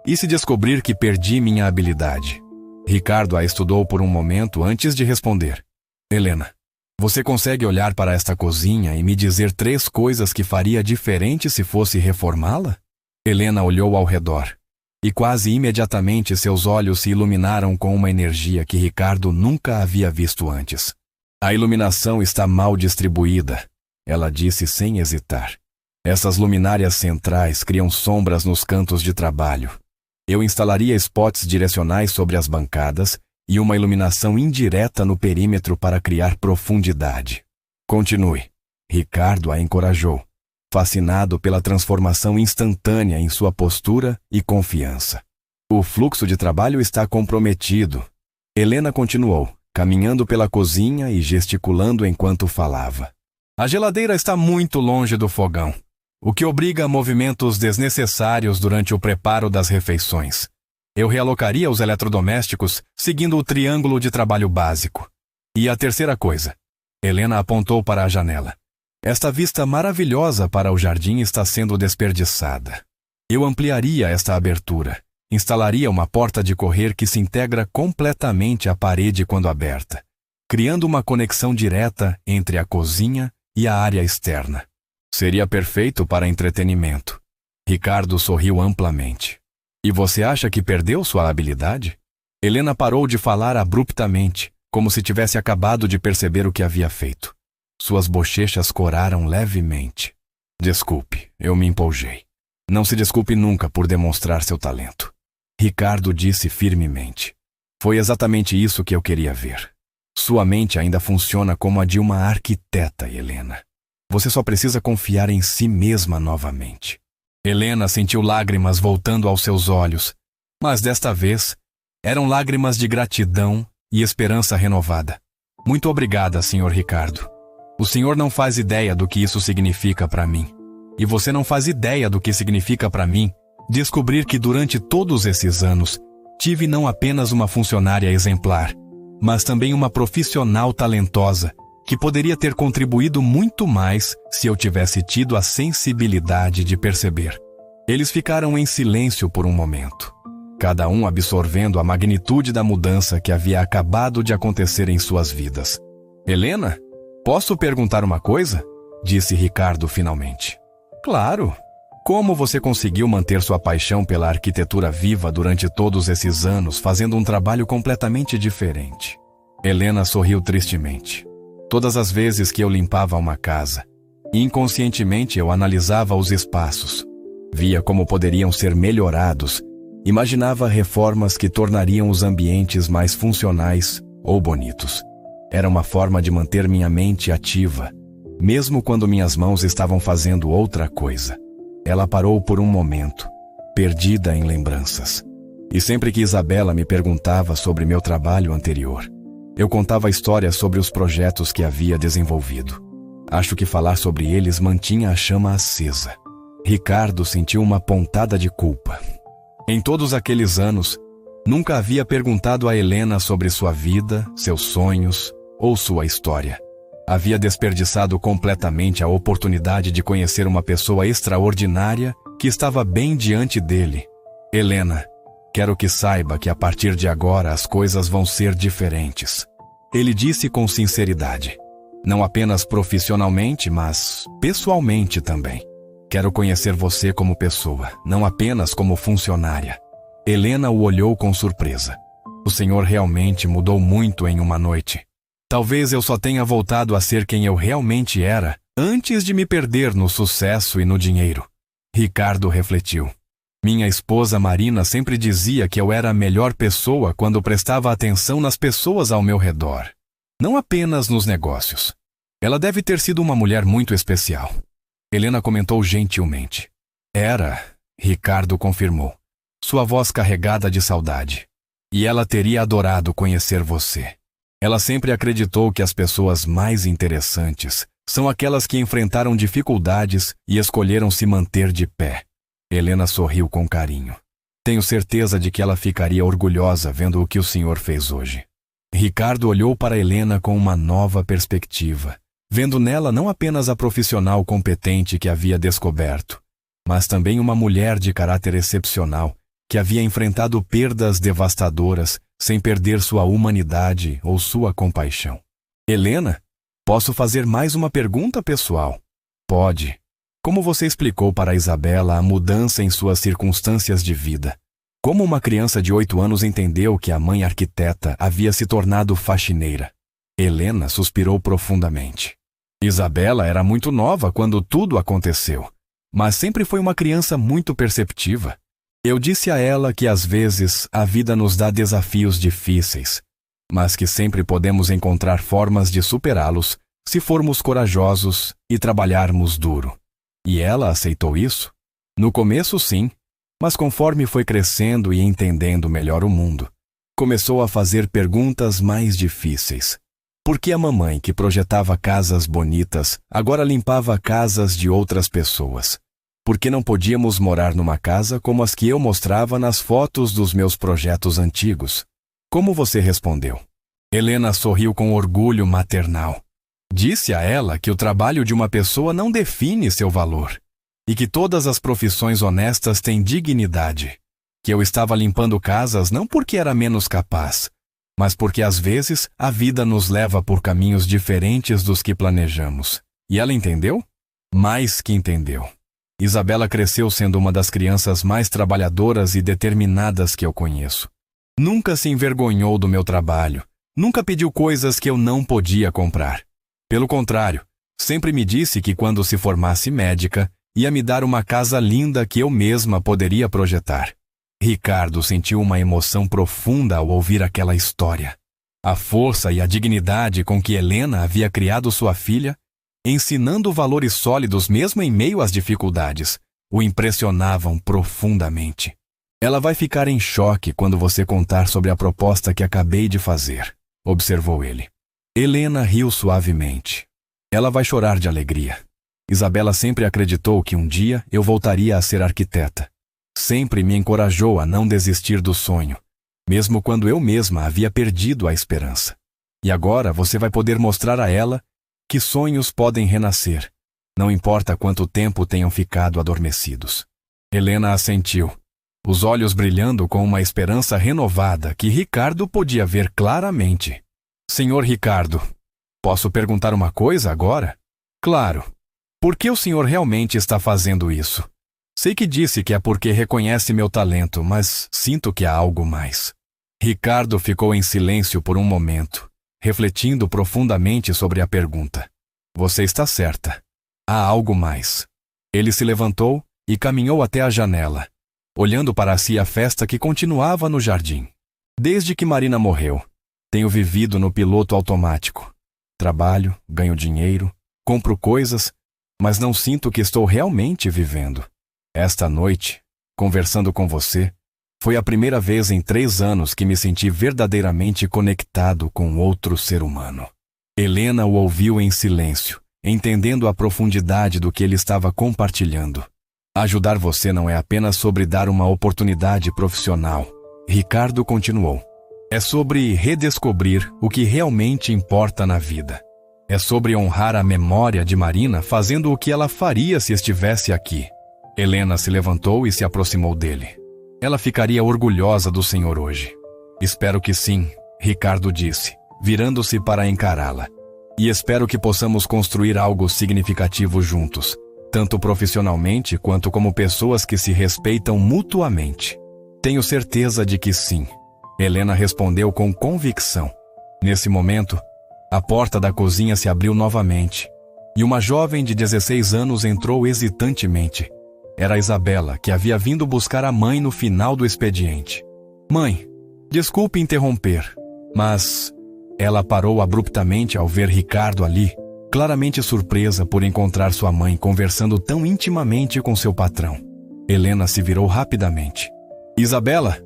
E se descobrir que perdi minha habilidade? Ricardo a estudou por um momento antes de responder. Helena, você consegue olhar para esta cozinha e me dizer 3 coisas que faria diferente se fosse reformá-la? Helena olhou ao redor, e quase imediatamente seus olhos se iluminaram com uma energia que Ricardo nunca havia visto antes. A iluminação está mal distribuída, ela disse sem hesitar. Essas luminárias centrais criam sombras nos cantos de trabalho. Eu instalaria spots direcionais sobre as bancadas e uma iluminação indireta no perímetro para criar profundidade. Continue. Ricardo a encorajou, fascinado pela transformação instantânea em sua postura e confiança. O fluxo de trabalho está comprometido. Helena continuou, caminhando pela cozinha e gesticulando enquanto falava. A geladeira está muito longe do fogão, o que obriga a movimentos desnecessários durante o preparo das refeições. Eu realocaria os eletrodomésticos seguindo o triângulo de trabalho básico. E a terceira coisa, Helena apontou para a janela. Esta vista maravilhosa para o jardim está sendo desperdiçada. Eu ampliaria esta abertura, instalaria uma porta de correr que se integra completamente à parede quando aberta, criando uma conexão direta entre a cozinha e a área externa. Seria perfeito para entretenimento. Ricardo sorriu amplamente. E você acha que perdeu sua habilidade? Helena parou de falar abruptamente, como se tivesse acabado de perceber o que havia feito. Suas bochechas coraram levemente. Desculpe, eu me empolguei. Não se desculpe nunca por demonstrar seu talento. Ricardo disse firmemente. Foi exatamente isso que eu queria ver. Sua mente ainda funciona como a de uma arquiteta, Helena. Você só precisa confiar em si mesma novamente. Helena sentiu lágrimas voltando aos seus olhos, mas desta vez eram lágrimas de gratidão e esperança renovada. Muito obrigada, Sr. Ricardo. O senhor não faz ideia do que isso significa para mim. E você não faz ideia do que significa para mim descobrir que durante todos esses anos tive não apenas uma funcionária exemplar, mas também uma profissional talentosa que poderia ter contribuído muito mais se eu tivesse tido a sensibilidade de perceber. Eles ficaram em silêncio por um momento, cada um absorvendo a magnitude da mudança que havia acabado de acontecer em suas vidas. Helena, posso perguntar uma coisa? Disse Ricardo finalmente. Claro. Como você conseguiu manter sua paixão pela arquitetura viva durante todos esses anos, fazendo um trabalho completamente diferente? Helena sorriu tristemente. Todas as vezes que eu limpava uma casa, inconscientemente eu analisava os espaços, via como poderiam ser melhorados, imaginava reformas que tornariam os ambientes mais funcionais ou bonitos. Era uma forma de manter minha mente ativa, mesmo quando minhas mãos estavam fazendo outra coisa. Ela parou por um momento, perdida em lembranças. E sempre que Isabela me perguntava sobre meu trabalho anterior, eu contava histórias sobre os projetos que havia desenvolvido. Acho que falar sobre eles mantinha a chama acesa. Ricardo sentiu uma pontada de culpa. Em todos aqueles anos, nunca havia perguntado a Helena sobre sua vida, seus sonhos ou sua história. Havia desperdiçado completamente a oportunidade de conhecer uma pessoa extraordinária que estava bem diante dele. Helena, quero que saiba que a partir de agora as coisas vão ser diferentes. Ele disse com sinceridade. Não apenas profissionalmente, mas pessoalmente também. Quero conhecer você como pessoa, não apenas como funcionária. Helena o olhou com surpresa. O senhor realmente mudou muito em uma noite. Talvez eu só tenha voltado a ser quem eu realmente era antes de me perder no sucesso e no dinheiro. Ricardo refletiu. Minha esposa Marina sempre dizia que eu era a melhor pessoa quando prestava atenção nas pessoas ao meu redor, não apenas nos negócios. Ela deve ter sido uma mulher muito especial. Helena comentou gentilmente. Era, Ricardo confirmou, sua voz carregada de saudade. E ela teria adorado conhecer você. Ela sempre acreditou que as pessoas mais interessantes são aquelas que enfrentaram dificuldades e escolheram se manter de pé. Helena sorriu com carinho. Tenho certeza de que ela ficaria orgulhosa vendo o que o senhor fez hoje. Ricardo olhou para Helena com uma nova perspectiva, vendo nela não apenas a profissional competente que havia descoberto, mas também uma mulher de caráter excepcional que havia enfrentado perdas devastadoras sem perder sua humanidade ou sua compaixão. Helena, posso fazer mais uma pergunta pessoal? Pode. Como você explicou para Isabela a mudança em suas circunstâncias de vida? Como uma criança de 8 anos entendeu que a mãe arquiteta havia se tornado faxineira? Helena suspirou profundamente. Isabela era muito nova quando tudo aconteceu, mas sempre foi uma criança muito perceptiva. Eu disse a ela que às vezes a vida nos dá desafios difíceis, mas que sempre podemos encontrar formas de superá-los se formos corajosos e trabalharmos duro. E ela aceitou isso? No começo, sim, mas conforme foi crescendo e entendendo melhor o mundo, começou a fazer perguntas mais difíceis. Por que a mamãe, que projetava casas bonitas, agora limpava casas de outras pessoas? Por que não podíamos morar numa casa como as que eu mostrava nas fotos dos meus projetos antigos? Como você respondeu? Helena sorriu com orgulho maternal. Disse a ela que o trabalho de uma pessoa não define seu valor e que todas as profissões honestas têm dignidade. Que eu estava limpando casas não porque era menos capaz, mas porque às vezes a vida nos leva por caminhos diferentes dos que planejamos. E ela entendeu? Mais que entendeu. Isabela cresceu sendo uma das crianças mais trabalhadoras e determinadas que eu conheço. Nunca se envergonhou do meu trabalho, nunca pediu coisas que eu não podia comprar. Pelo contrário, sempre me disse que quando se formasse médica, ia me dar uma casa linda que eu mesma poderia projetar. Ricardo sentiu uma emoção profunda ao ouvir aquela história. A força e a dignidade com que Helena havia criado sua filha, ensinando valores sólidos mesmo em meio às dificuldades, o impressionavam profundamente. Ela vai ficar em choque quando você contar sobre a proposta que acabei de fazer, observou ele. Helena riu suavemente. Ela vai chorar de alegria. Isabela sempre acreditou que um dia eu voltaria a ser arquiteta. Sempre me encorajou a não desistir do sonho, mesmo quando eu mesma havia perdido a esperança. E agora você vai poder mostrar a ela que sonhos podem renascer, não importa quanto tempo tenham ficado adormecidos. Helena assentiu, os olhos brilhando com uma esperança renovada que Ricardo podia ver claramente. Senhor Ricardo, posso perguntar uma coisa agora? Claro. Por que o senhor realmente está fazendo isso? Sei que disse que é porque reconhece meu talento, mas sinto que há algo mais. Ricardo ficou em silêncio por um momento, refletindo profundamente sobre a pergunta. Você está certa. Há algo mais. Ele se levantou e caminhou até a janela, olhando para si a festa que continuava no jardim. Desde que Marina morreu, tenho vivido no piloto automático. Trabalho, ganho dinheiro, compro coisas, mas não sinto que estou realmente vivendo. Esta noite, conversando com você, foi a primeira vez em 3 anos que me senti verdadeiramente conectado com outro ser humano. Helena o ouviu em silêncio, entendendo a profundidade do que ele estava compartilhando. Ajudar você não é apenas sobre dar uma oportunidade profissional. Ricardo continuou. É sobre redescobrir o que realmente importa na vida. É sobre honrar a memória de Marina fazendo o que ela faria se estivesse aqui. Helena se levantou e se aproximou dele. Ela ficaria orgulhosa do senhor hoje. Espero que sim, Ricardo disse, virando-se para encará-la. E espero que possamos construir algo significativo juntos, tanto profissionalmente quanto como pessoas que se respeitam mutuamente. Tenho certeza de que sim. Helena respondeu com convicção. Nesse momento, a porta da cozinha se abriu novamente, e uma jovem de 16 anos entrou hesitantemente. Era Isabela, que havia vindo buscar a mãe no final do expediente. Mãe, desculpe interromper, mas... Ela parou abruptamente ao ver Ricardo ali, claramente surpresa por encontrar sua mãe conversando tão intimamente com seu patrão. Helena se virou rapidamente. Isabela,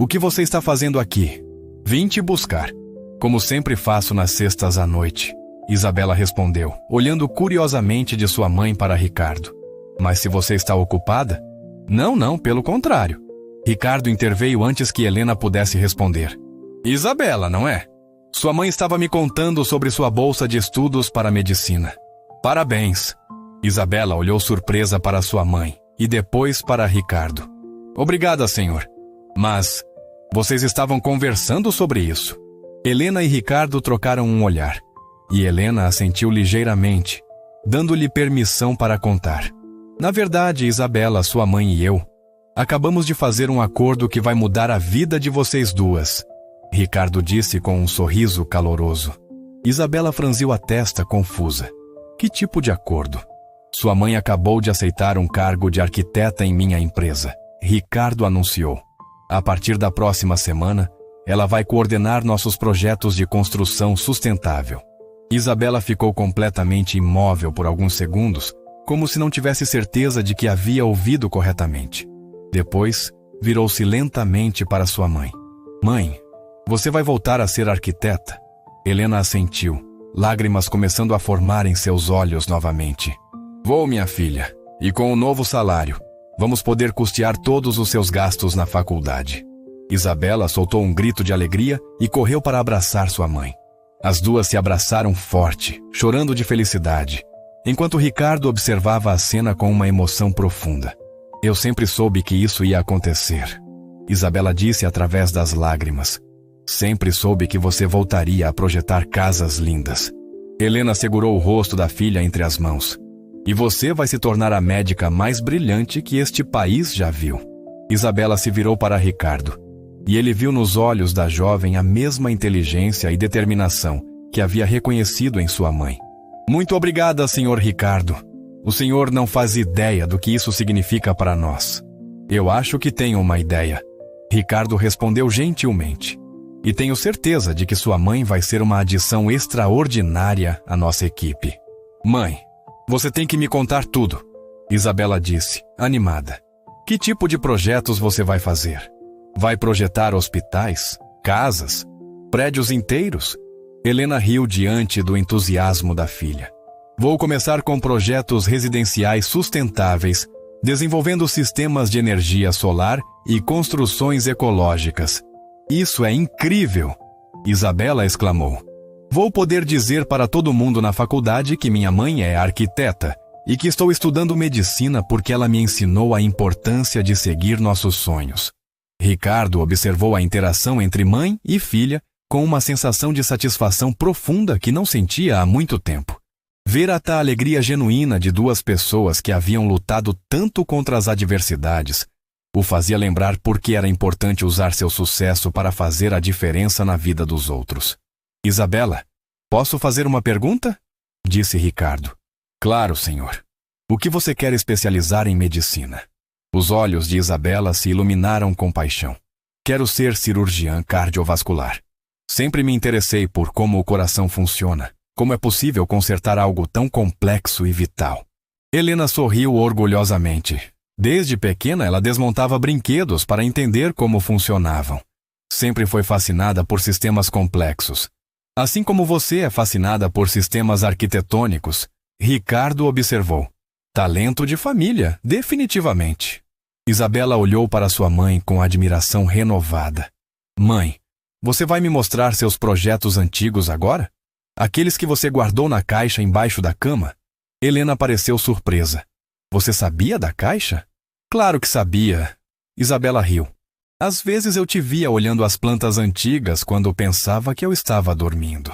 o que você está fazendo aqui? Vim te buscar. Como sempre faço nas sextas à noite. Isabela respondeu, olhando curiosamente de sua mãe para Ricardo. Mas se você está ocupada? Não, pelo contrário. Ricardo interveio antes que Helena pudesse responder. Isabela, não é? Sua mãe estava me contando sobre sua bolsa de estudos para medicina. Parabéns. Isabela olhou surpresa para sua mãe e depois para Ricardo. Obrigada, senhor. Mas vocês estavam conversando sobre isso. Helena e Ricardo trocaram um olhar, e Helena assentiu ligeiramente, dando-lhe permissão para contar. Na verdade, Isabela, sua mãe e eu, acabamos de fazer um acordo que vai mudar a vida de vocês duas. Ricardo disse com um sorriso caloroso. Isabela franziu a testa confusa. Que tipo de acordo? Sua mãe acabou de aceitar um cargo de arquiteta em minha empresa. Ricardo anunciou. A partir da próxima semana, ela vai coordenar nossos projetos de construção sustentável. Isabela ficou completamente imóvel por alguns segundos, como se não tivesse certeza de que havia ouvido corretamente. Depois, virou-se lentamente para sua mãe. Mãe, você vai voltar a ser arquiteta? Helena assentiu, lágrimas começando a formar em seus olhos novamente. Vou, minha filha, e com o novo salário, vamos poder custear todos os seus gastos na faculdade. Isabela soltou um grito de alegria e correu para abraçar sua mãe. As duas se abraçaram forte, chorando de felicidade, enquanto Ricardo observava a cena com uma emoção profunda. Eu sempre soube que isso ia acontecer. Isabela disse através das lágrimas. Sempre soube que você voltaria a projetar casas lindas. Helena segurou o rosto da filha entre as mãos. E você vai se tornar a médica mais brilhante que este país já viu. Isabela se virou para Ricardo. E ele viu nos olhos da jovem a mesma inteligência e determinação que havia reconhecido em sua mãe. Muito obrigada, senhor Ricardo. O senhor não faz ideia do que isso significa para nós. Eu acho que tenho uma ideia. Ricardo respondeu gentilmente. E tenho certeza de que sua mãe vai ser uma adição extraordinária à nossa equipe. Mãe, você tem que me contar tudo, Isabela disse, animada. Que tipo de projetos você vai fazer? Vai projetar hospitais, casas, prédios inteiros? Helena riu diante do entusiasmo da filha. Vou começar com projetos residenciais sustentáveis, desenvolvendo sistemas de energia solar e construções ecológicas. Isso é incrível! Isabela exclamou. Vou poder dizer para todo mundo na faculdade que minha mãe é arquiteta e que estou estudando medicina porque ela me ensinou a importância de seguir nossos sonhos. Ricardo observou a interação entre mãe e filha com uma sensação de satisfação profunda que não sentia há muito tempo. Ver a alegria genuína de duas pessoas que haviam lutado tanto contra as adversidades o fazia lembrar por que era importante usar seu sucesso para fazer a diferença na vida dos outros. Isabela, posso fazer uma pergunta? Disse Ricardo. Claro, senhor. O que você quer especializar em medicina? Os olhos de Isabela se iluminaram com paixão. Quero ser cirurgiã cardiovascular. Sempre me interessei por como o coração funciona. Como é possível consertar algo tão complexo e vital? Helena sorriu orgulhosamente. Desde pequena, ela desmontava brinquedos para entender como funcionavam. Sempre foi fascinada por sistemas complexos. Assim como você é fascinada por sistemas arquitetônicos, Ricardo observou. Talento de família, definitivamente. Isabela olhou para sua mãe com admiração renovada. Mãe, você vai me mostrar seus projetos antigos agora? Aqueles que você guardou na caixa embaixo da cama? Helena pareceu surpresa. Você sabia da caixa? Claro que sabia. Isabela riu. Às vezes eu te via olhando as plantas antigas quando pensava que eu estava dormindo.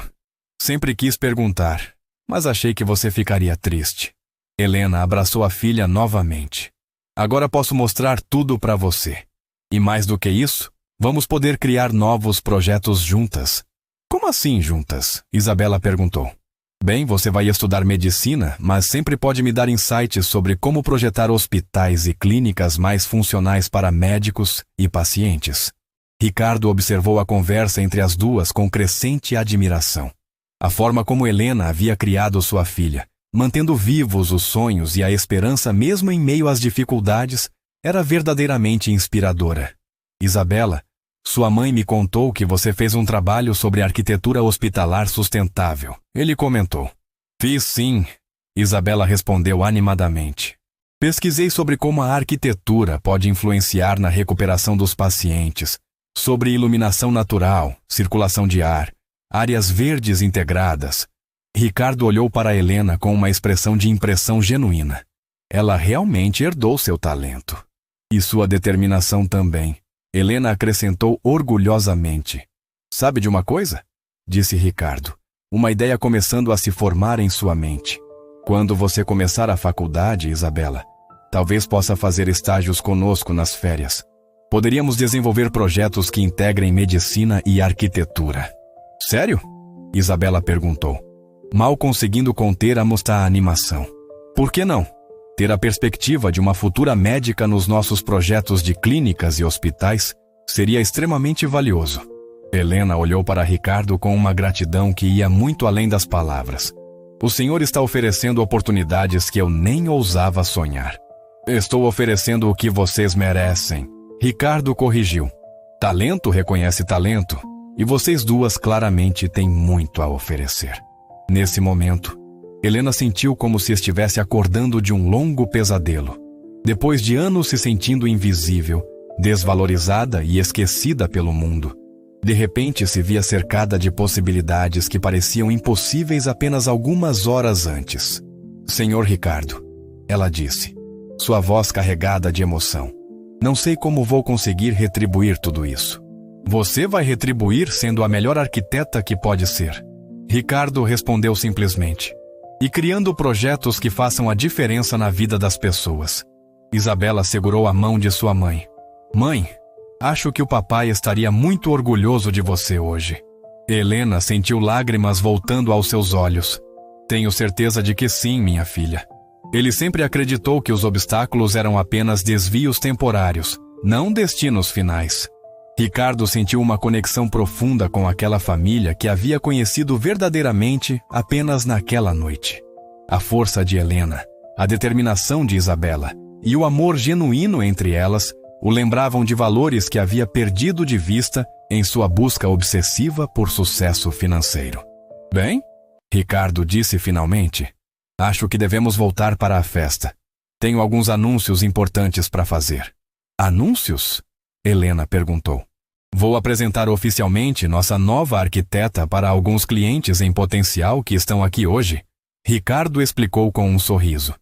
Sempre quis perguntar, mas achei que você ficaria triste. Helena abraçou a filha novamente. Agora posso mostrar tudo para você. E mais do que isso, vamos poder criar novos projetos juntas. Como assim juntas? Isabela perguntou. Bem, você vai estudar medicina, mas sempre pode me dar insights sobre como projetar hospitais e clínicas mais funcionais para médicos e pacientes. Ricardo observou a conversa entre as duas com crescente admiração. A forma como Helena havia criado sua filha, mantendo vivos os sonhos e a esperança mesmo em meio às dificuldades, era verdadeiramente inspiradora. Isabela, sua mãe me contou que você fez um trabalho sobre arquitetura hospitalar sustentável. Ele comentou. Fiz sim, Isabela respondeu animadamente. Pesquisei sobre como a arquitetura pode influenciar na recuperação dos pacientes, sobre iluminação natural, circulação de ar, áreas verdes integradas. Ricardo olhou para Helena com uma expressão de impressão genuína. Ela realmente herdou seu talento. E sua determinação também. Helena acrescentou orgulhosamente. Sabe de uma coisa? Disse Ricardo. Uma ideia começando a se formar em sua mente. Quando você começar a faculdade, Isabela, talvez possa fazer estágios conosco nas férias. Poderíamos desenvolver projetos que integrem medicina e arquitetura. Sério? Isabela perguntou, mal conseguindo conter a animação. Por que não? Ter a perspectiva de uma futura médica nos nossos projetos de clínicas e hospitais seria extremamente valioso. Helena olhou para Ricardo com uma gratidão que ia muito além das palavras. O senhor está oferecendo oportunidades que eu nem ousava sonhar. Estou oferecendo o que vocês merecem. Ricardo corrigiu. Talento reconhece talento, e vocês duas claramente têm muito a oferecer. Nesse momento, Helena sentiu como se estivesse acordando de um longo pesadelo. Depois de anos se sentindo invisível, desvalorizada e esquecida pelo mundo, de repente se via cercada de possibilidades que pareciam impossíveis apenas algumas horas antes. Senhor Ricardo, ela disse, sua voz carregada de emoção. Não sei como vou conseguir retribuir tudo isso. Você vai retribuir sendo a melhor arquiteta que pode ser. Ricardo respondeu simplesmente. E criando projetos que façam a diferença na vida das pessoas. Isabela segurou a mão de sua mãe. Mãe, acho que o papai estaria muito orgulhoso de você hoje. Helena sentiu lágrimas voltando aos seus olhos. Tenho certeza de que sim, minha filha. Ele sempre acreditou que os obstáculos eram apenas desvios temporários, não destinos finais. Ricardo sentiu uma conexão profunda com aquela família que havia conhecido verdadeiramente apenas naquela noite. A força de Helena, a determinação de Isabela e o amor genuíno entre elas o lembravam de valores que havia perdido de vista em sua busca obsessiva por sucesso financeiro. Bem, Ricardo disse finalmente, acho que devemos voltar para a festa. Tenho alguns anúncios importantes para fazer. Anúncios? Helena perguntou. Vou apresentar oficialmente nossa nova arquiteta para alguns clientes em potencial que estão aqui hoje. Ricardo explicou com um sorriso.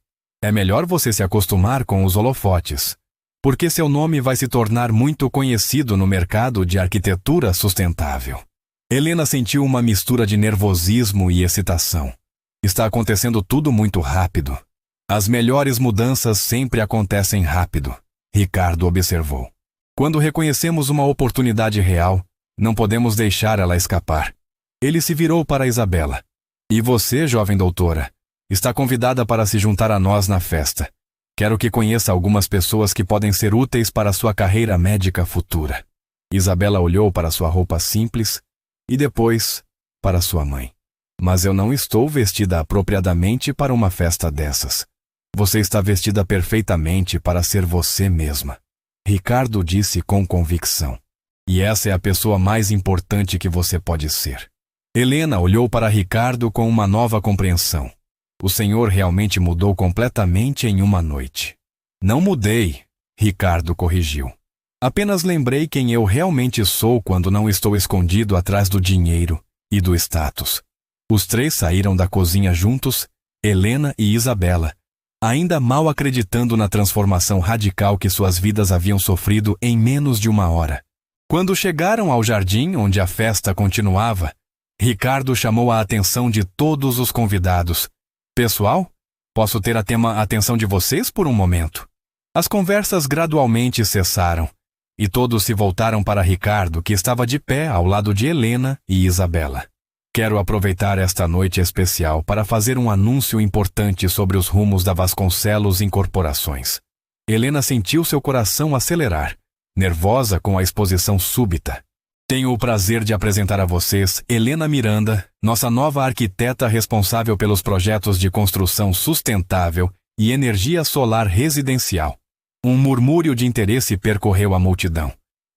É melhor você se acostumar com os holofotes, porque seu nome vai se tornar muito conhecido no mercado de arquitetura sustentável. Helena sentiu uma mistura de nervosismo e excitação. Está acontecendo tudo muito rápido. As melhores mudanças sempre acontecem rápido, Ricardo observou. Quando reconhecemos uma oportunidade real, não podemos deixar ela escapar. Ele se virou para Isabela. E você, jovem doutora, está convidada para se juntar a nós na festa. Quero que conheça algumas pessoas que podem ser úteis para sua carreira médica futura. Isabela olhou para sua roupa simples e depois para sua mãe. Mas eu não estou vestida apropriadamente para uma festa dessas. Você está vestida perfeitamente para ser você mesma. Ricardo disse com convicção. E essa é a pessoa mais importante que você pode ser. Helena olhou para Ricardo com uma nova compreensão. O senhor realmente mudou completamente em uma noite. Não mudei, Ricardo corrigiu. Apenas lembrei quem eu realmente sou quando não estou escondido atrás do dinheiro e do status. Os três saíram da cozinha juntos, Helena e Isabela, ainda mal acreditando na transformação radical que suas vidas haviam sofrido em menos de uma hora. Quando chegaram ao jardim onde a festa continuava, Ricardo chamou a atenção de todos os convidados. Pessoal, posso ter a atenção de vocês por um momento? As conversas gradualmente cessaram, e todos se voltaram para Ricardo, que estava de pé ao lado de Helena e Isabela. Quero aproveitar esta noite especial para fazer um anúncio importante sobre os rumos da Vasconcelos Incorporações. Helena sentiu seu coração acelerar, nervosa com a exposição súbita. Tenho o prazer de apresentar a vocês Helena Miranda, nossa nova arquiteta responsável pelos projetos de construção sustentável e energia solar residencial. Um murmúrio de interesse percorreu a multidão.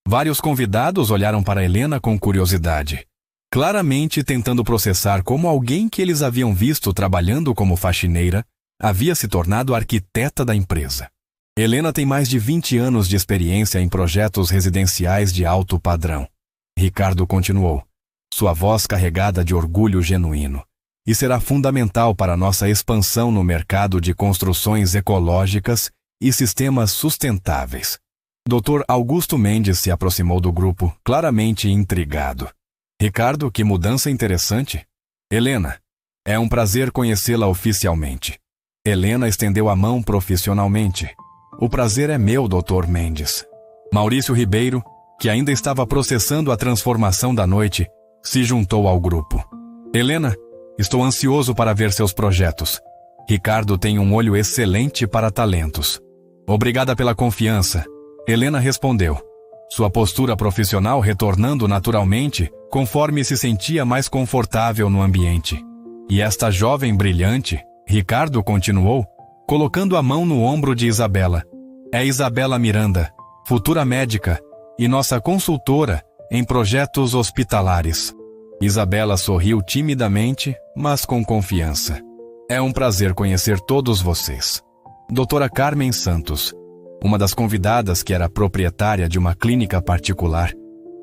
Vários convidados olharam para Helena com curiosidade, claramente tentando processar como alguém que eles haviam visto trabalhando como faxineira havia se tornado arquiteta da empresa. Helena tem mais de 20 anos de experiência em projetos residenciais de alto padrão. Ricardo continuou, sua voz carregada de orgulho genuíno, e será fundamental para nossa expansão no mercado de construções ecológicas e sistemas sustentáveis. Dr. Augusto Mendes se aproximou do grupo, claramente intrigado. Ricardo, que mudança interessante. Helena, é um prazer conhecê-la oficialmente. Helena estendeu a mão profissionalmente. O prazer é meu, Dr. Mendes. Maurício Ribeiro, que ainda estava processando a transformação da noite, se juntou ao grupo. Helena, estou ansioso para ver seus projetos. Ricardo tem um olho excelente para talentos. Obrigada pela confiança, Helena respondeu, sua postura profissional retornando naturalmente conforme se sentia mais confortável no ambiente. E esta jovem brilhante, Ricardo continuou, colocando a mão no ombro de Isabela. É Isabela Miranda, futura médica e nossa consultora em projetos hospitalares. Isabela sorriu timidamente, mas com confiança. É um prazer conhecer todos vocês. Doutora Carmen Santos, uma das convidadas que era proprietária de uma clínica particular,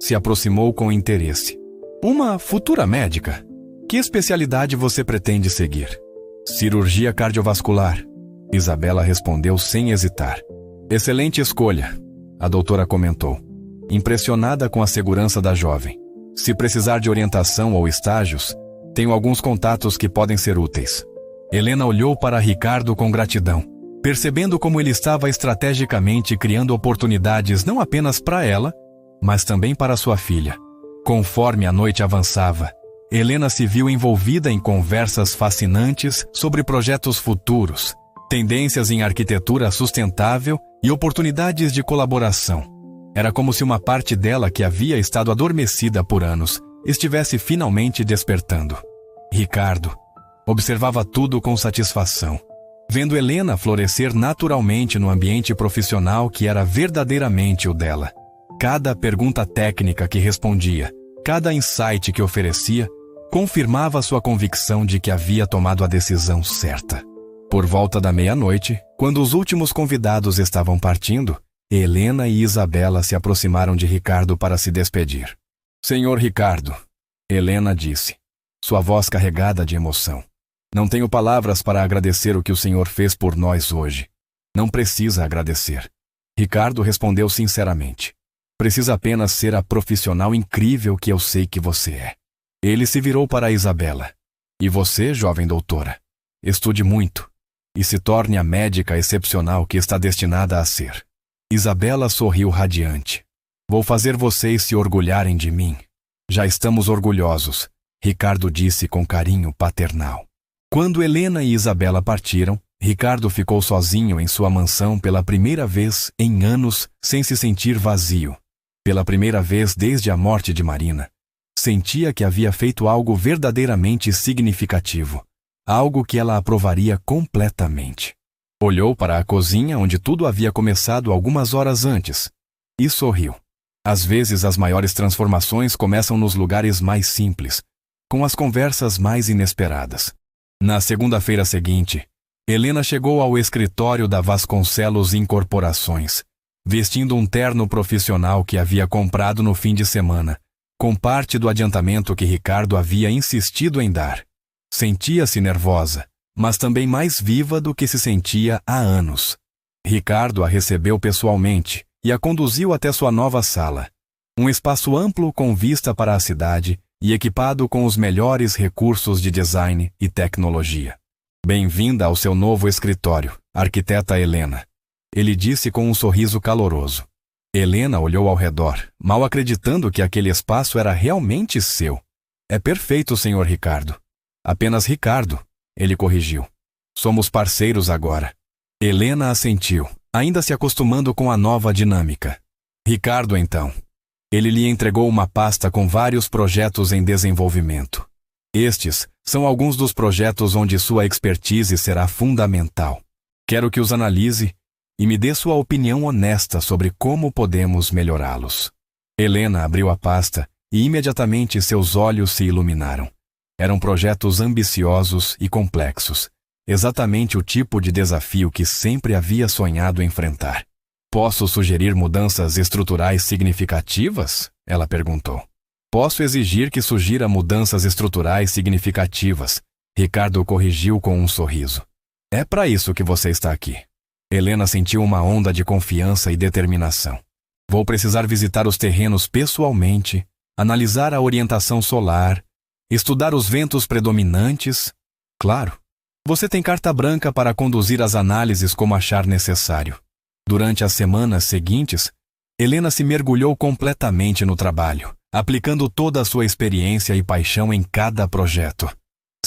se aproximou com interesse. Uma futura médica? Que especialidade você pretende seguir? Cirurgia cardiovascular. Isabela respondeu sem hesitar. Excelente escolha, a doutora comentou, impressionada com a segurança da jovem. Se precisar de orientação ou estágios, tenho alguns contatos que podem ser úteis. Helena olhou para Ricardo com gratidão, percebendo como ele estava estrategicamente criando oportunidades não apenas para ela, mas também para sua filha. Conforme a noite avançava, Helena se viu envolvida em conversas fascinantes sobre projetos futuros, tendências em arquitetura sustentável e oportunidades de colaboração. Era como se uma parte dela que havia estado adormecida por anos estivesse finalmente despertando. Ricardo observava tudo com satisfação, vendo Helena florescer naturalmente no ambiente profissional que era verdadeiramente o dela. Cada pergunta técnica que respondia, cada insight que oferecia, confirmava sua convicção de que havia tomado a decisão certa. Por volta da meia-noite, quando os últimos convidados estavam partindo, Helena e Isabela se aproximaram de Ricardo para se despedir. Senhor Ricardo, Helena disse, sua voz carregada de emoção. Não tenho palavras para agradecer o que o senhor fez por nós hoje. Não precisa agradecer. Ricardo respondeu sinceramente. Precisa apenas ser a profissional incrível que eu sei que você é. Ele se virou para Isabela. E você, jovem doutora, estude muito e se torne a médica excepcional que está destinada a ser. Isabela sorriu radiante. Vou fazer vocês se orgulharem de mim. Já estamos orgulhosos, Ricardo disse com carinho paternal. Quando Helena e Isabela partiram, Ricardo ficou sozinho em sua mansão pela primeira vez em anos sem se sentir vazio. Pela primeira vez desde a morte de Marina, sentia que havia feito algo verdadeiramente significativo, algo que ela aprovaria completamente. Olhou para a cozinha onde tudo havia começado algumas horas antes e sorriu. Às vezes as maiores transformações começam nos lugares mais simples, com as conversas mais inesperadas. Na segunda-feira seguinte, Helena chegou ao escritório da Vasconcelos Incorporações, vestindo um terno profissional que havia comprado no fim de semana, com parte do adiantamento que Ricardo havia insistido em dar. Sentia-se nervosa, mas também mais viva do que se sentia há anos. Ricardo a recebeu pessoalmente e a conduziu até sua nova sala, um espaço amplo com vista para a cidade e equipado com os melhores recursos de design e tecnologia. Bem-vinda ao seu novo escritório, arquiteta Helena. Ele disse com um sorriso caloroso. Helena olhou ao redor, mal acreditando que aquele espaço era realmente seu. É perfeito, senhor Ricardo. Apenas Ricardo, ele corrigiu. Somos parceiros agora. Helena assentiu, ainda se acostumando com a nova dinâmica. Ricardo, então. Ele lhe entregou uma pasta com vários projetos em desenvolvimento. Estes são alguns dos projetos onde sua expertise será fundamental. Quero que os analise e me dê sua opinião honesta sobre como podemos melhorá-los. Helena abriu a pasta e imediatamente seus olhos se iluminaram. Eram projetos ambiciosos e complexos, exatamente o tipo de desafio que sempre havia sonhado enfrentar. Posso sugerir mudanças estruturais significativas? Ela perguntou. Posso exigir que sugira mudanças estruturais significativas, Ricardo corrigiu com um sorriso. É para isso que você está aqui. Helena sentiu uma onda de confiança e determinação. Vou precisar visitar os terrenos pessoalmente, analisar a orientação solar, estudar os ventos predominantes. Claro, você tem carta branca para conduzir as análises como achar necessário. Durante as semanas seguintes, Helena se mergulhou completamente no trabalho, aplicando toda a sua experiência e paixão em cada projeto.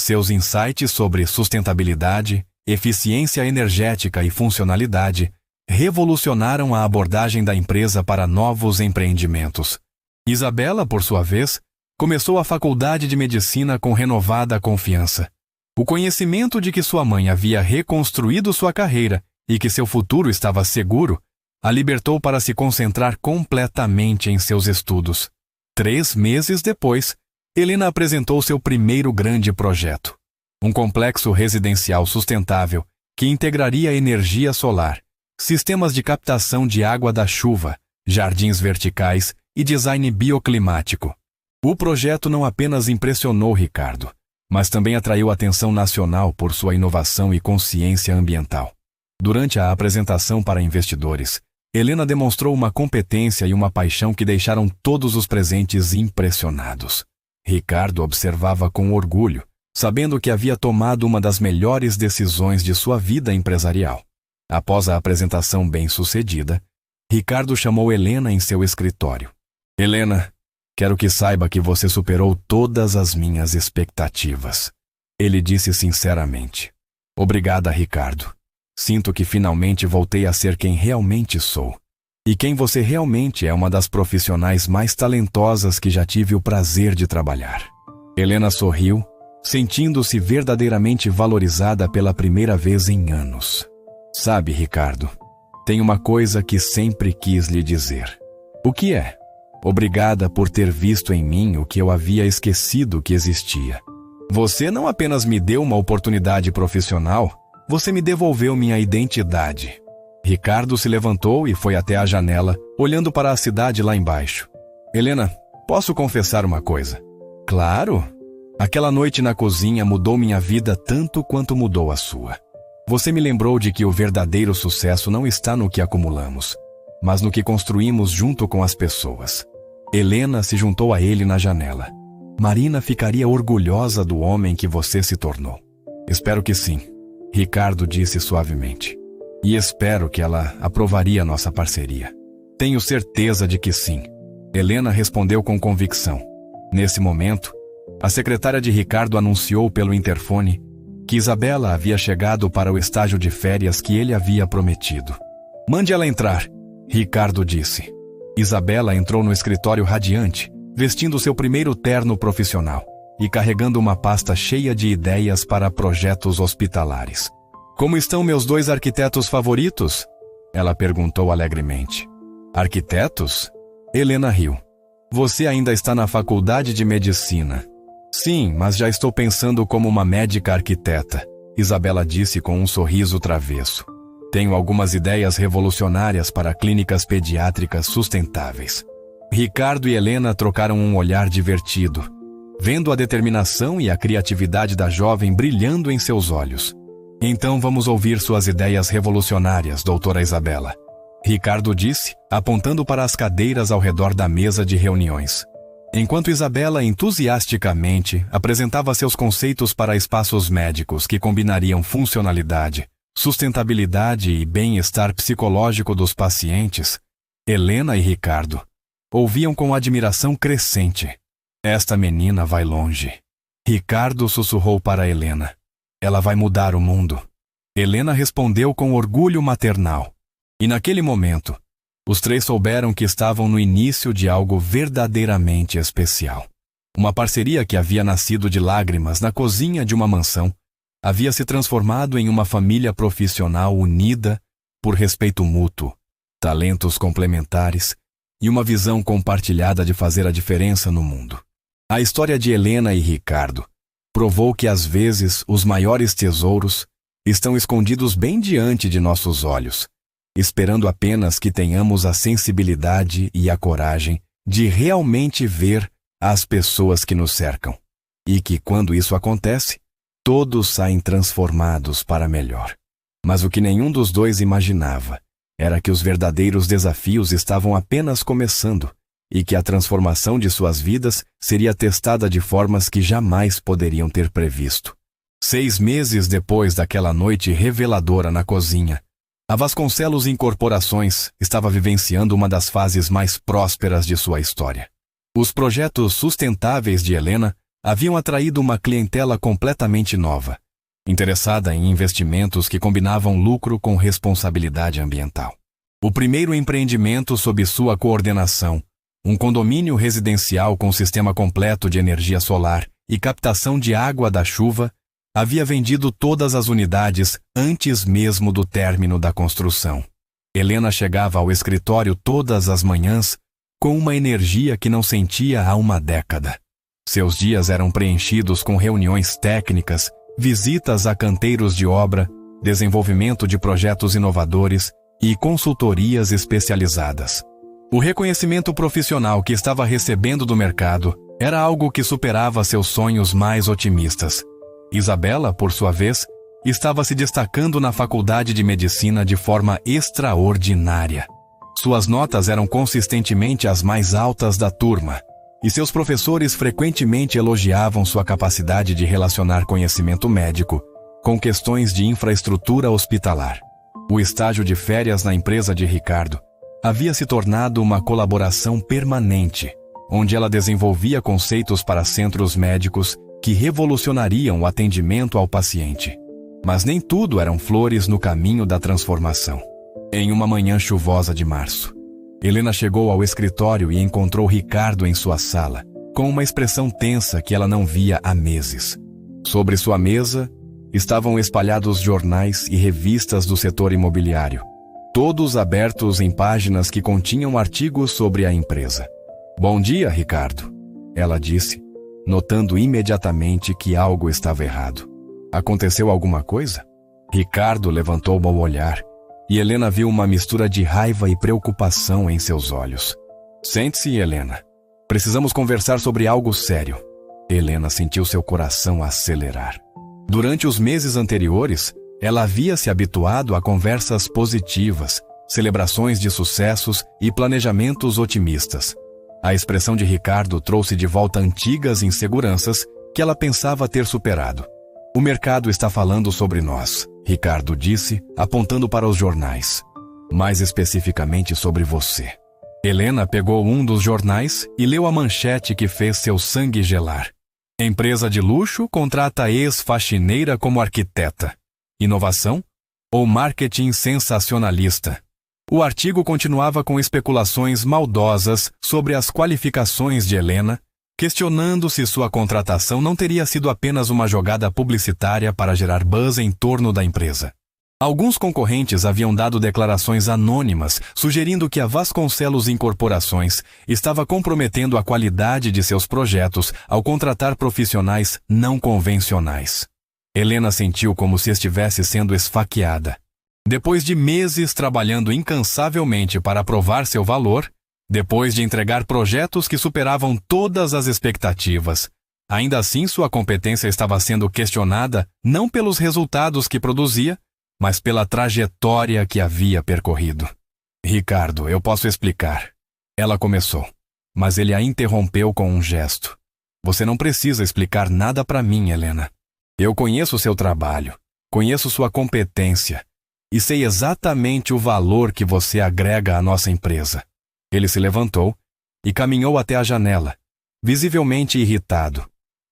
Seus insights sobre sustentabilidade, eficiência energética e funcionalidade revolucionaram a abordagem da empresa para novos empreendimentos. Isabela, por sua vez, começou a faculdade de medicina com renovada confiança. O conhecimento de que sua mãe havia reconstruído sua carreira e que seu futuro estava seguro a libertou para se concentrar completamente em seus estudos. 3 meses depois, Helena apresentou seu primeiro grande projeto. Um complexo residencial sustentável que integraria energia solar, sistemas de captação de água da chuva, jardins verticais e design bioclimático. O projeto não apenas impressionou Ricardo, mas também atraiu atenção nacional por sua inovação e consciência ambiental. Durante a apresentação para investidores, Helena demonstrou uma competência e uma paixão que deixaram todos os presentes impressionados. Ricardo observava com orgulho, sabendo que havia tomado uma das melhores decisões de sua vida empresarial. Após a apresentação bem-sucedida, Ricardo chamou Helena em seu escritório. Helena, quero que saiba que você superou todas as minhas expectativas. Ele disse sinceramente. Obrigada, Ricardo. Sinto que finalmente voltei a ser quem realmente sou. E quem você realmente é uma das profissionais mais talentosas que já tive o prazer de trabalhar. Helena sorriu, sentindo-se verdadeiramente valorizada pela primeira vez em anos. Sabe, Ricardo, tem uma coisa que sempre quis lhe dizer. O que é? Obrigada por ter visto em mim o que eu havia esquecido que existia. Você não apenas me deu uma oportunidade profissional, você me devolveu minha identidade. Ricardo se levantou e foi até a janela, olhando para a cidade lá embaixo. Helena, posso confessar uma coisa? Claro! Aquela noite na cozinha mudou minha vida tanto quanto mudou a sua. Você me lembrou de que o verdadeiro sucesso não está no que acumulamos, mas no que construímos junto com as pessoas. Helena se juntou a ele na janela. Marina ficaria orgulhosa do homem que você se tornou. Espero que sim, Ricardo disse suavemente. E espero que ela aprovaria nossa parceria. Tenho certeza de que sim. Helena respondeu com convicção. Nesse momento, a secretária de Ricardo anunciou pelo interfone que Isabela havia chegado para o estágio de férias que ele havia prometido. Mande ela entrar, Ricardo disse. Isabela entrou no escritório radiante, vestindo seu primeiro terno profissional e carregando uma pasta cheia de ideias para projetos hospitalares. Como estão meus 2 arquitetos favoritos? Ela perguntou alegremente. Arquitetos? Helena riu. Você ainda está na faculdade de medicina. Sim, mas já estou pensando como uma médica arquiteta, Isabela disse com um sorriso travesso. Tenho algumas ideias revolucionárias para clínicas pediátricas sustentáveis. Ricardo e Helena trocaram um olhar divertido, vendo a determinação e a criatividade da jovem brilhando em seus olhos. Então vamos ouvir suas ideias revolucionárias, doutora Isabela, Ricardo disse, apontando para as cadeiras ao redor da mesa de reuniões. Enquanto Isabela entusiasticamente apresentava seus conceitos para espaços médicos que combinariam funcionalidade, sustentabilidade e bem-estar psicológico dos pacientes, Helena e Ricardo ouviam com admiração crescente. Esta menina vai longe. Ricardo sussurrou para Helena. Ela vai mudar o mundo. Helena respondeu com orgulho maternal. E naquele momento, os 3 souberam que estavam no início de algo verdadeiramente especial. Uma parceria que havia nascido de lágrimas na cozinha de uma mansão havia se transformado em uma família profissional unida por respeito mútuo, talentos complementares e uma visão compartilhada de fazer a diferença no mundo. A história de Helena e Ricardo provou que às vezes os maiores tesouros estão escondidos bem diante de nossos olhos, esperando apenas que tenhamos a sensibilidade e a coragem de realmente ver as pessoas que nos cercam. E que quando isso acontece, todos saem transformados para melhor. Mas o que nenhum dos 2 imaginava era que os verdadeiros desafios estavam apenas começando e que a transformação de suas vidas seria testada de formas que jamais poderiam ter previsto. 6 meses depois daquela noite reveladora na cozinha, a Vasconcelos Incorporações estava vivenciando uma das fases mais prósperas de sua história. Os projetos sustentáveis de Helena haviam atraído uma clientela completamente nova, interessada em investimentos que combinavam lucro com responsabilidade ambiental. O primeiro empreendimento sob sua coordenação, um condomínio residencial com sistema completo de energia solar e captação de água da chuva, havia vendido todas as unidades antes mesmo do término da construção. Helena chegava ao escritório todas as manhãs com uma energia que não sentia há uma década. Seus dias eram preenchidos com reuniões técnicas, visitas a canteiros de obra, desenvolvimento de projetos inovadores e consultorias especializadas. O reconhecimento profissional que estava recebendo do mercado era algo que superava seus sonhos mais otimistas. Isabela, por sua vez, estava se destacando na faculdade de medicina de forma extraordinária. Suas notas eram consistentemente as mais altas da turma, e seus professores frequentemente elogiavam sua capacidade de relacionar conhecimento médico com questões de infraestrutura hospitalar. O estágio de férias na empresa de Ricardo havia se tornado uma colaboração permanente, onde ela desenvolvia conceitos para centros médicos que revolucionariam o atendimento ao paciente. Mas nem tudo eram flores no caminho da transformação. Em uma manhã chuvosa de março, Helena chegou ao escritório e encontrou Ricardo em sua sala, com uma expressão tensa que ela não via há meses. Sobre sua mesa, estavam espalhados jornais e revistas do setor imobiliário, todos abertos em páginas que continham artigos sobre a empresa. "Bom dia, Ricardo", ela disse, notando imediatamente que algo estava errado. "Aconteceu alguma coisa?" Ricardo levantou o olhar e Helena viu uma mistura de raiva e preocupação em seus olhos. Sente-se, Helena. Precisamos conversar sobre algo sério. Helena sentiu seu coração acelerar. Durante os meses anteriores, ela havia se habituado a conversas positivas, celebrações de sucessos e planejamentos otimistas. A expressão de Ricardo trouxe de volta antigas inseguranças que ela pensava ter superado. O mercado está falando sobre nós, Ricardo disse, apontando para os jornais. Mais especificamente sobre você. Helena pegou um dos jornais e leu a manchete que fez seu sangue gelar. Empresa de luxo contrata ex-faxineira como arquiteta. Inovação ou marketing sensacionalista? O artigo continuava com especulações maldosas sobre as qualificações de Helena, questionando se sua contratação não teria sido apenas uma jogada publicitária para gerar buzz em torno da empresa. Alguns concorrentes haviam dado declarações anônimas, sugerindo que a Vasconcelos Incorporações estava comprometendo a qualidade de seus projetos ao contratar profissionais não convencionais. Helena sentiu como se estivesse sendo esfaqueada. Depois de meses trabalhando incansavelmente para provar seu valor, depois de entregar projetos que superavam todas as expectativas, ainda assim sua competência estava sendo questionada não pelos resultados que produzia, mas pela trajetória que havia percorrido. Ricardo, eu posso explicar. Ela começou, mas ele a interrompeu com um gesto. Você não precisa explicar nada para mim, Helena. Eu conheço seu trabalho, conheço sua competência e sei exatamente o valor que você agrega à nossa empresa. Ele se levantou e caminhou até a janela, visivelmente irritado.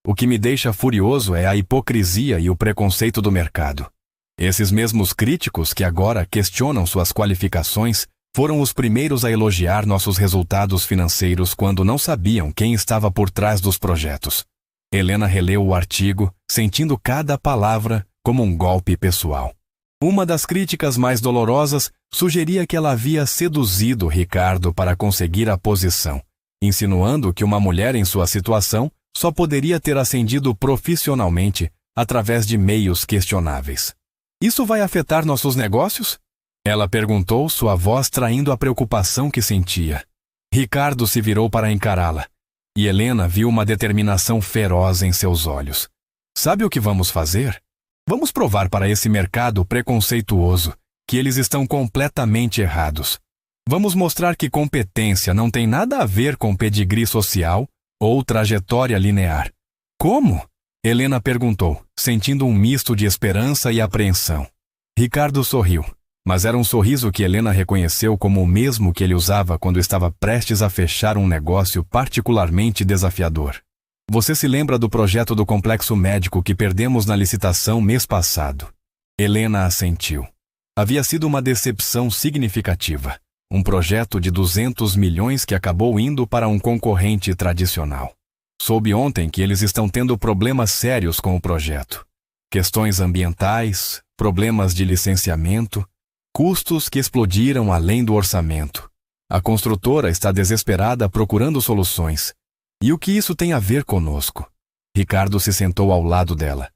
O que me deixa furioso é a hipocrisia e o preconceito do mercado. Esses mesmos críticos que agora questionam suas qualificações foram os primeiros a elogiar nossos resultados financeiros quando não sabiam quem estava por trás dos projetos. Helena releu o artigo, sentindo cada palavra como um golpe pessoal. Uma das críticas mais dolorosas sugeria que ela havia seduzido Ricardo para conseguir a posição, insinuando que uma mulher em sua situação só poderia ter ascendido profissionalmente através de meios questionáveis. Isso vai afetar nossos negócios? Ela perguntou, sua voz traindo a preocupação que sentia. Ricardo se virou para encará-la, e Helena viu uma determinação feroz em seus olhos. Sabe o que vamos fazer? Vamos provar para esse mercado preconceituoso que eles estão completamente errados. Vamos mostrar que competência não tem nada a ver com pedigree social ou trajetória linear. Como? Helena perguntou, sentindo um misto de esperança e apreensão. Ricardo sorriu, mas era um sorriso que Helena reconheceu como o mesmo que ele usava quando estava prestes a fechar um negócio particularmente desafiador. Você se lembra do projeto do complexo médico que perdemos na licitação mês passado? Helena assentiu. Havia sido uma decepção significativa. Um projeto de 200 milhões que acabou indo para um concorrente tradicional. Soube ontem que eles estão tendo problemas sérios com o projeto. Questões ambientais, problemas de licenciamento, custos que explodiram além do orçamento. A construtora está desesperada procurando soluções. E o que isso tem a ver conosco? Ricardo se sentou ao lado dela,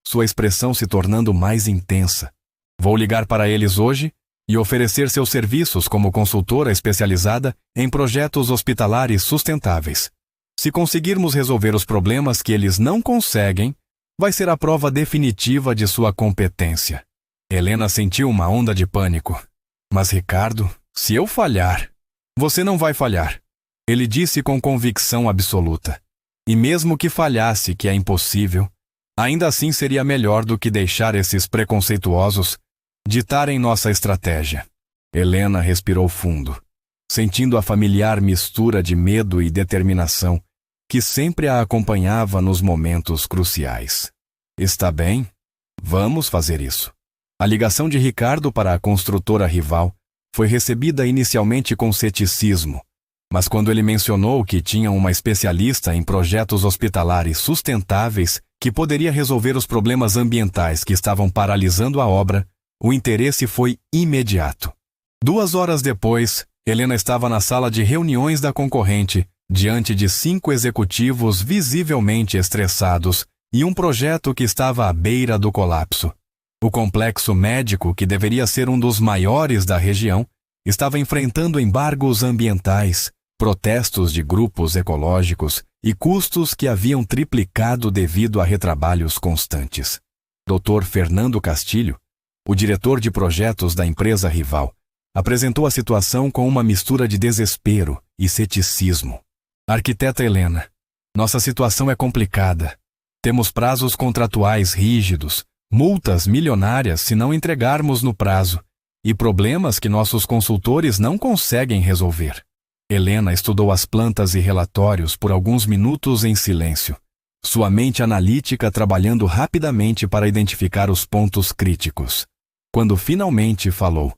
sua expressão se tornando mais intensa. Vou ligar para eles hoje e oferecer seus serviços como consultora especializada em projetos hospitalares sustentáveis. Se conseguirmos resolver os problemas que eles não conseguem, vai ser a prova definitiva de sua competência. Helena sentiu uma onda de pânico. Mas Ricardo, se eu falhar... Você não vai falhar. Ele disse com convicção absoluta. E mesmo que falhasse, que é impossível, ainda assim seria melhor do que deixar esses preconceituosos ditarem nossa estratégia. Helena respirou fundo, sentindo a familiar mistura de medo e determinação que sempre a acompanhava nos momentos cruciais. Está bem? Vamos fazer isso. A ligação de Ricardo para a construtora rival foi recebida inicialmente com ceticismo, mas quando ele mencionou que tinha uma especialista em projetos hospitalares sustentáveis que poderia resolver os problemas ambientais que estavam paralisando a obra, o interesse foi imediato. 2 horas depois, Helena estava na sala de reuniões da concorrente, diante de 5 executivos visivelmente estressados e um projeto que estava à beira do colapso. O complexo médico, que deveria ser um dos maiores da região, estava enfrentando embargos ambientais, protestos de grupos ecológicos e custos que haviam triplicado devido a retrabalhos constantes. Dr. Fernando Castilho, o diretor de projetos da empresa rival, apresentou a situação com uma mistura de desespero e ceticismo. Arquiteta Helena, nossa situação é complicada. Temos prazos contratuais rígidos, multas milionárias se não entregarmos no prazo, e problemas que nossos consultores não conseguem resolver. Helena estudou as plantas e relatórios por alguns minutos em silêncio, sua mente analítica trabalhando rapidamente para identificar os pontos críticos. Quando finalmente falou,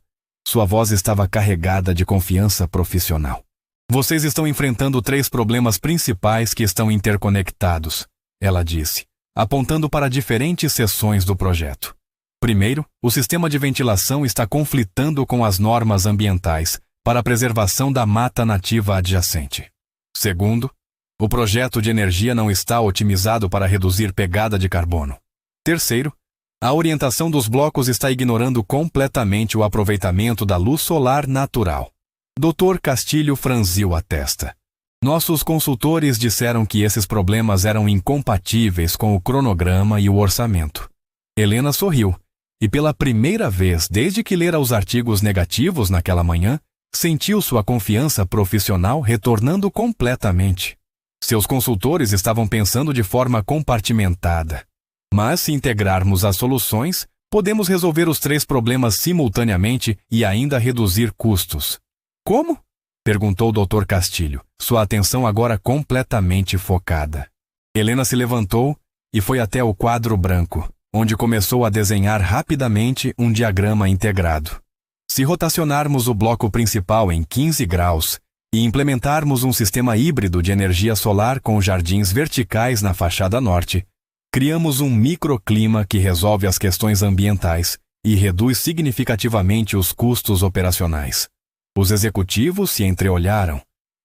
sua voz estava carregada de confiança profissional. Vocês estão enfrentando 3 problemas principais que estão interconectados, ela disse, apontando para diferentes seções do projeto. Primeiro, o sistema de ventilação está conflitando com as normas ambientais para a preservação da mata nativa adjacente. Segundo, o projeto de energia não está otimizado para reduzir pegada de carbono. Terceiro, a orientação dos blocos está ignorando completamente o aproveitamento da luz solar natural. Dr. Castilho franziu a testa. Nossos consultores disseram que esses problemas eram incompatíveis com o cronograma e o orçamento. Helena sorriu, e pela primeira vez desde que lera os artigos negativos naquela manhã, sentiu sua confiança profissional retornando completamente. Seus consultores estavam pensando de forma compartimentada. Mas se integrarmos as soluções, podemos resolver os 3 problemas simultaneamente e ainda reduzir custos. Como? Perguntou o Dr. Castilho, sua atenção agora completamente focada. Helena se levantou e foi até o quadro branco, onde começou a desenhar rapidamente um diagrama integrado. Se rotacionarmos o bloco principal em 15 graus e implementarmos um sistema híbrido de energia solar com jardins verticais na fachada norte, criamos um microclima que resolve as questões ambientais e reduz significativamente os custos operacionais. Os executivos se entreolharam,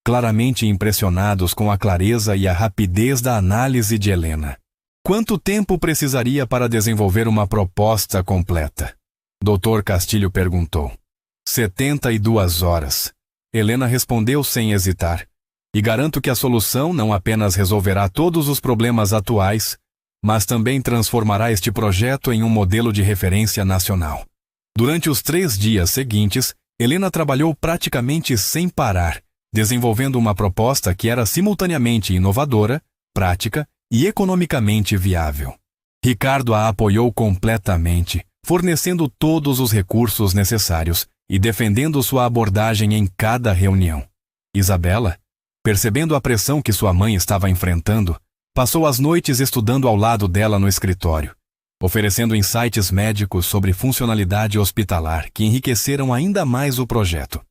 claramente impressionados com a clareza e a rapidez da análise de Helena. Quanto tempo precisaria para desenvolver uma proposta completa? Dr. Castilho perguntou. 72 horas. Helena respondeu sem hesitar. E garanto que a solução não apenas resolverá todos os problemas atuais, mas também transformará este projeto em um modelo de referência nacional. Durante os 3 dias seguintes, Helena trabalhou praticamente sem parar, desenvolvendo uma proposta que era simultaneamente inovadora, prática e economicamente viável. Ricardo a apoiou completamente, fornecendo todos os recursos necessários e defendendo sua abordagem em cada reunião. Isabela, percebendo a pressão que sua mãe estava enfrentando, passou as noites estudando ao lado dela no escritório, oferecendo insights médicos sobre funcionalidade hospitalar que enriqueceram ainda mais o projeto.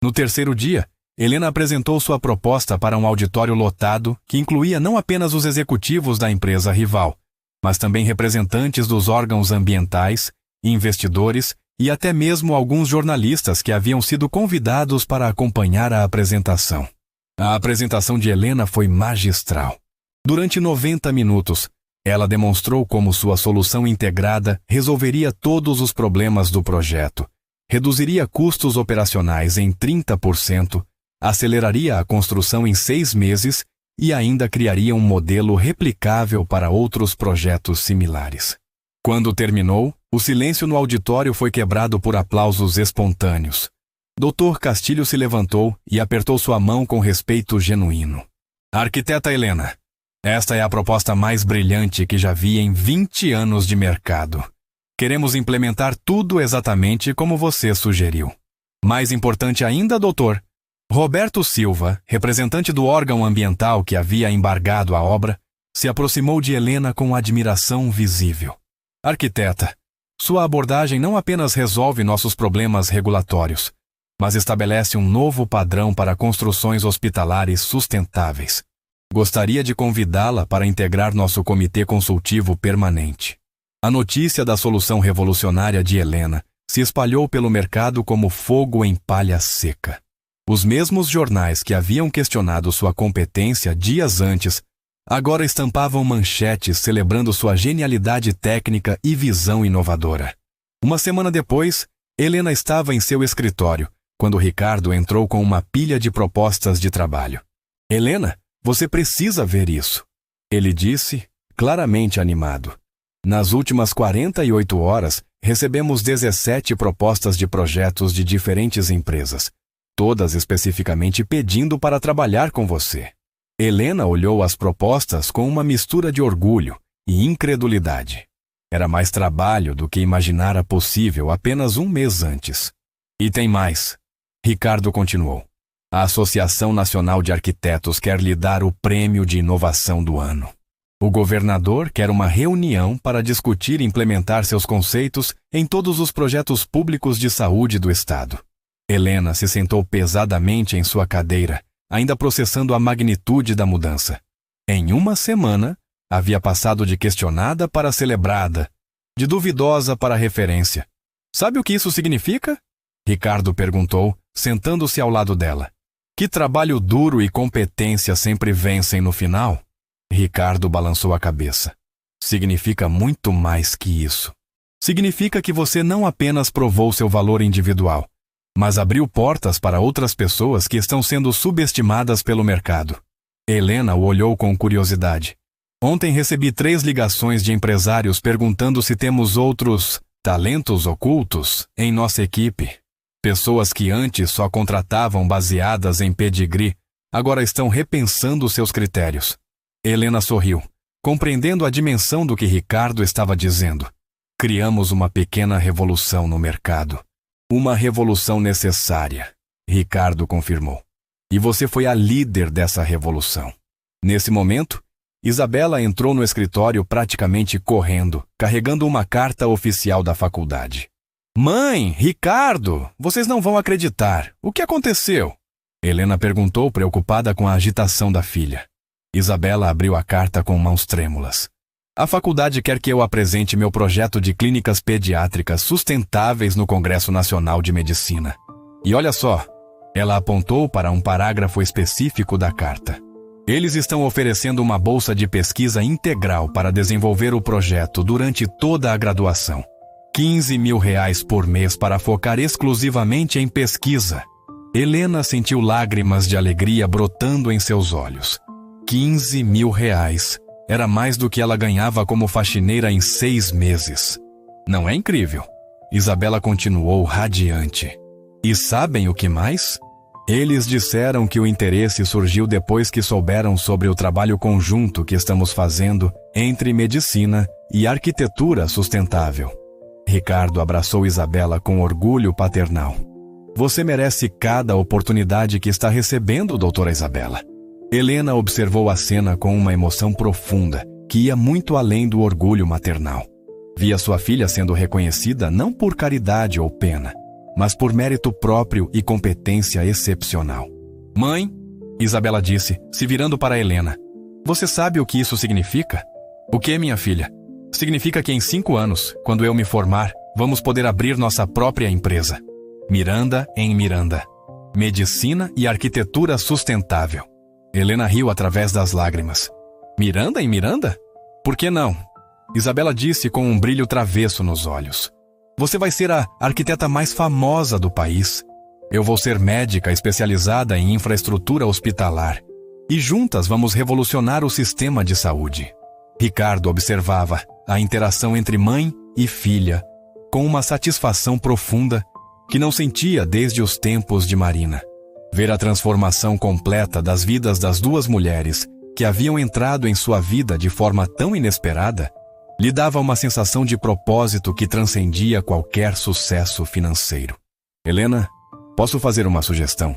No 3º dia, Helena apresentou sua proposta para um auditório lotado que incluía não apenas os executivos da empresa rival, mas também representantes dos órgãos ambientais, investidores e até mesmo alguns jornalistas que haviam sido convidados para acompanhar a apresentação. A apresentação de Helena foi magistral. Durante 90 minutos, ela demonstrou como sua solução integrada resolveria todos os problemas do projeto, reduziria custos operacionais em 30%, aceleraria a construção em 6 meses e ainda criaria um modelo replicável para outros projetos similares. Quando terminou, o silêncio no auditório foi quebrado por aplausos espontâneos. Dr. Castilho se levantou e apertou sua mão com respeito genuíno. Arquiteta Helena, esta é a proposta mais brilhante que já vi em 20 anos de mercado. Queremos implementar tudo exatamente como você sugeriu. Mais importante ainda, doutor, Roberto Silva, representante do órgão ambiental que havia embargado a obra, se aproximou de Helena com admiração visível. Arquiteta, sua abordagem não apenas resolve nossos problemas regulatórios, mas estabelece um novo padrão para construções hospitalares sustentáveis. Gostaria de convidá-la para integrar nosso comitê consultivo permanente. A notícia da solução revolucionária de Helena se espalhou pelo mercado como fogo em palha seca. Os mesmos jornais que haviam questionado sua competência dias antes, agora estampavam manchetes celebrando sua genialidade técnica e visão inovadora. Uma semana depois, Helena estava em seu escritório, quando Ricardo entrou com uma pilha de propostas de trabalho. Helena, você precisa ver isso, ele disse, claramente animado. Nas últimas 48 horas, recebemos 17 propostas de projetos de diferentes empresas, todas especificamente pedindo para trabalhar com você. Helena olhou as propostas com uma mistura de orgulho e incredulidade. Era mais trabalho do que imaginara possível apenas um mês antes. E tem mais. Ricardo continuou. A Associação Nacional de Arquitetos quer lhe dar o Prêmio de Inovação do Ano. O governador quer uma reunião para discutir e implementar seus conceitos em todos os projetos públicos de saúde do estado. Helena se sentou pesadamente em sua cadeira, ainda processando a magnitude da mudança. Em uma semana, havia passado de questionada para celebrada, de duvidosa para referência. Sabe o que isso significa? Ricardo perguntou, sentando-se ao lado dela. Que trabalho duro e competência sempre vencem no final? Ricardo balançou a cabeça. Significa muito mais que isso. Significa que você não apenas provou seu valor individual, mas abriu portas para outras pessoas que estão sendo subestimadas pelo mercado. Helena o olhou com curiosidade. Ontem recebi 3 ligações de empresários perguntando se temos outros talentos ocultos em nossa equipe. Pessoas que antes só contratavam baseadas em pedigree, agora estão repensando seus critérios. Helena sorriu, compreendendo a dimensão do que Ricardo estava dizendo. Criamos uma pequena revolução no mercado. Uma revolução necessária, Ricardo confirmou. E você foi a líder dessa revolução. Nesse momento, Isabela entrou no escritório praticamente correndo, carregando uma carta oficial da faculdade. Mãe, Ricardo, vocês não vão acreditar. O que aconteceu? Helena perguntou, preocupada com a agitação da filha. Isabela abriu a carta com mãos trêmulas. A faculdade quer que eu apresente meu projeto de clínicas pediátricas sustentáveis no Congresso Nacional de Medicina. E olha só, ela apontou para um parágrafo específico da carta. Eles estão oferecendo uma bolsa de pesquisa integral para desenvolver o projeto durante toda a graduação. R$15 mil por mês para focar exclusivamente em pesquisa. Helena sentiu lágrimas de alegria brotando em seus olhos. R$15 mil. Era mais do que ela ganhava como faxineira em 6 meses. Não é incrível? Isabela continuou radiante. E sabem o que mais? Eles disseram que o interesse surgiu depois que souberam sobre o trabalho conjunto que estamos fazendo entre medicina e arquitetura sustentável. Ricardo abraçou Isabela com orgulho paternal. Você merece cada oportunidade que está recebendo, doutora Isabela. Helena observou a cena com uma emoção profunda, que ia muito além do orgulho maternal. Via sua filha sendo reconhecida não por caridade ou pena, mas por mérito próprio e competência excepcional. Mãe, Isabela disse, se virando para Helena, você sabe o que isso significa? O que, minha filha? Significa que em 5 anos, quando eu me formar, vamos poder abrir nossa própria empresa. Miranda em Miranda. Medicina e arquitetura sustentável. Helena riu através das lágrimas. Miranda em Miranda? Por que não? Isabela disse com um brilho travesso nos olhos. Você vai ser a arquiteta mais famosa do país. Eu vou ser médica especializada em infraestrutura hospitalar. E juntas vamos revolucionar o sistema de saúde. Ricardo observava a interação entre mãe e filha com uma satisfação profunda que não sentia desde os tempos de Marina. Ver a transformação completa das vidas das 2 mulheres que haviam entrado em sua vida de forma tão inesperada lhe dava uma sensação de propósito que transcendia qualquer sucesso financeiro. Helena, posso fazer uma sugestão?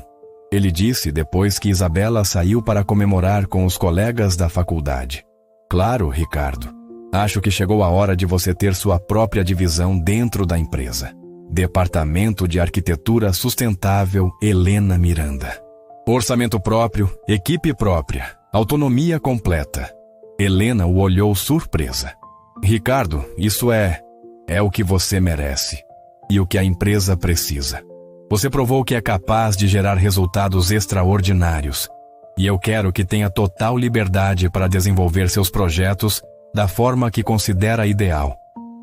Ele disse depois que Isabela saiu para comemorar com os colegas da faculdade. Claro, Ricardo. Acho que chegou a hora de você ter sua própria divisão dentro da empresa. Departamento de Arquitetura Sustentável Helena Miranda. Orçamento próprio, equipe própria, autonomia completa. Helena o olhou surpresa. Ricardo, isso é o que você merece e o que a empresa precisa. Você provou que é capaz de gerar resultados extraordinários e eu quero que tenha total liberdade para desenvolver seus projetos da forma que considera ideal.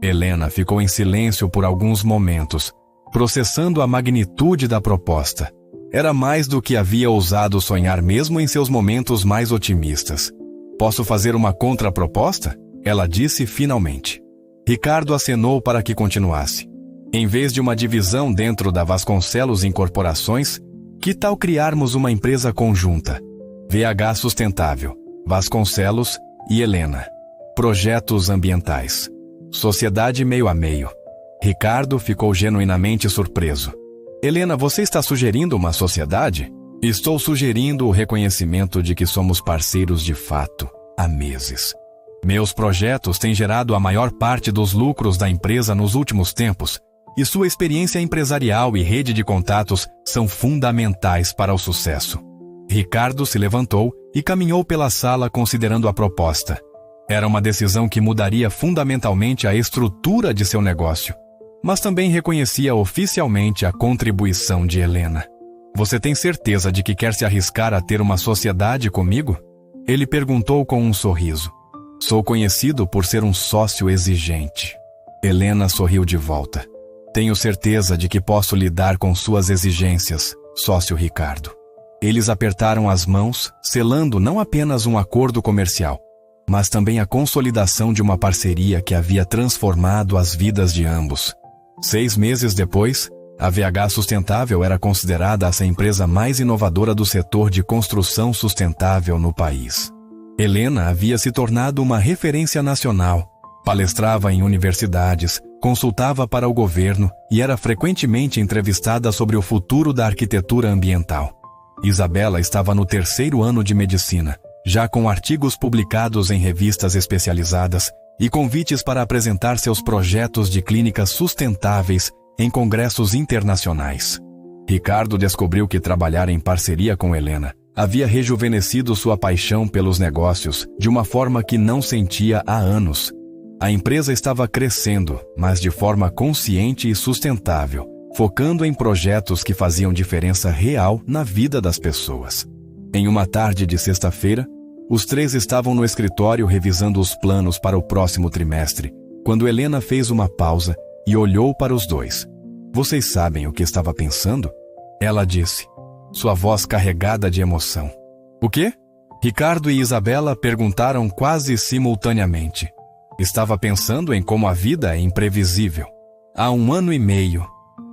Helena ficou em silêncio por alguns momentos, processando a magnitude da proposta. Era mais do que havia ousado sonhar mesmo em seus momentos mais otimistas. Posso fazer uma contraproposta? Ela disse finalmente. Ricardo acenou para que continuasse. Em vez de uma divisão dentro da Vasconcelos Incorporações, que tal criarmos uma empresa conjunta? VH Sustentável, Vasconcelos e Helena. Projetos ambientais. Sociedade meio a meio. Ricardo ficou genuinamente surpreso. Helena, você está sugerindo uma sociedade? Estou sugerindo o reconhecimento de que somos parceiros de fato, há meses. Meus projetos têm gerado a maior parte dos lucros da empresa nos últimos tempos, e sua experiência empresarial e rede de contatos são fundamentais para o sucesso. Ricardo se levantou e caminhou pela sala considerando a proposta. Era uma decisão que mudaria fundamentalmente a estrutura de seu negócio, mas também reconhecia oficialmente a contribuição de Helena. Você tem certeza de que quer se arriscar a ter uma sociedade comigo? Ele perguntou com um sorriso. Sou conhecido por ser um sócio exigente. Helena sorriu de volta. Tenho certeza de que posso lidar com suas exigências, sócio Ricardo. Eles apertaram as mãos, selando não apenas um acordo comercial, mas também a consolidação de uma parceria que havia transformado as vidas de ambos. 6 meses depois, a VH Sustentável era considerada a empresa mais inovadora do setor de construção sustentável no país. Helena havia se tornado uma referência nacional, palestrava em universidades, consultava para o governo e era frequentemente entrevistada sobre o futuro da arquitetura ambiental. Isabela estava no 3º ano de medicina, já com artigos publicados em revistas especializadas e convites para apresentar seus projetos de clínicas sustentáveis em congressos internacionais. Ricardo descobriu que trabalhar em parceria com Helena havia rejuvenescido sua paixão pelos negócios de uma forma que não sentia há anos. A empresa estava crescendo, mas de forma consciente e sustentável, focando em projetos que faziam diferença real na vida das pessoas. Em uma tarde de sexta-feira, os 3 estavam no escritório revisando os planos para o próximo trimestre, quando Helena fez uma pausa e olhou para os 2. Vocês sabem o que estava pensando? Ela disse, sua voz carregada de emoção. O quê? Ricardo e Isabela perguntaram quase simultaneamente. Estava pensando em como a vida é imprevisível. Há 1 ano e meio,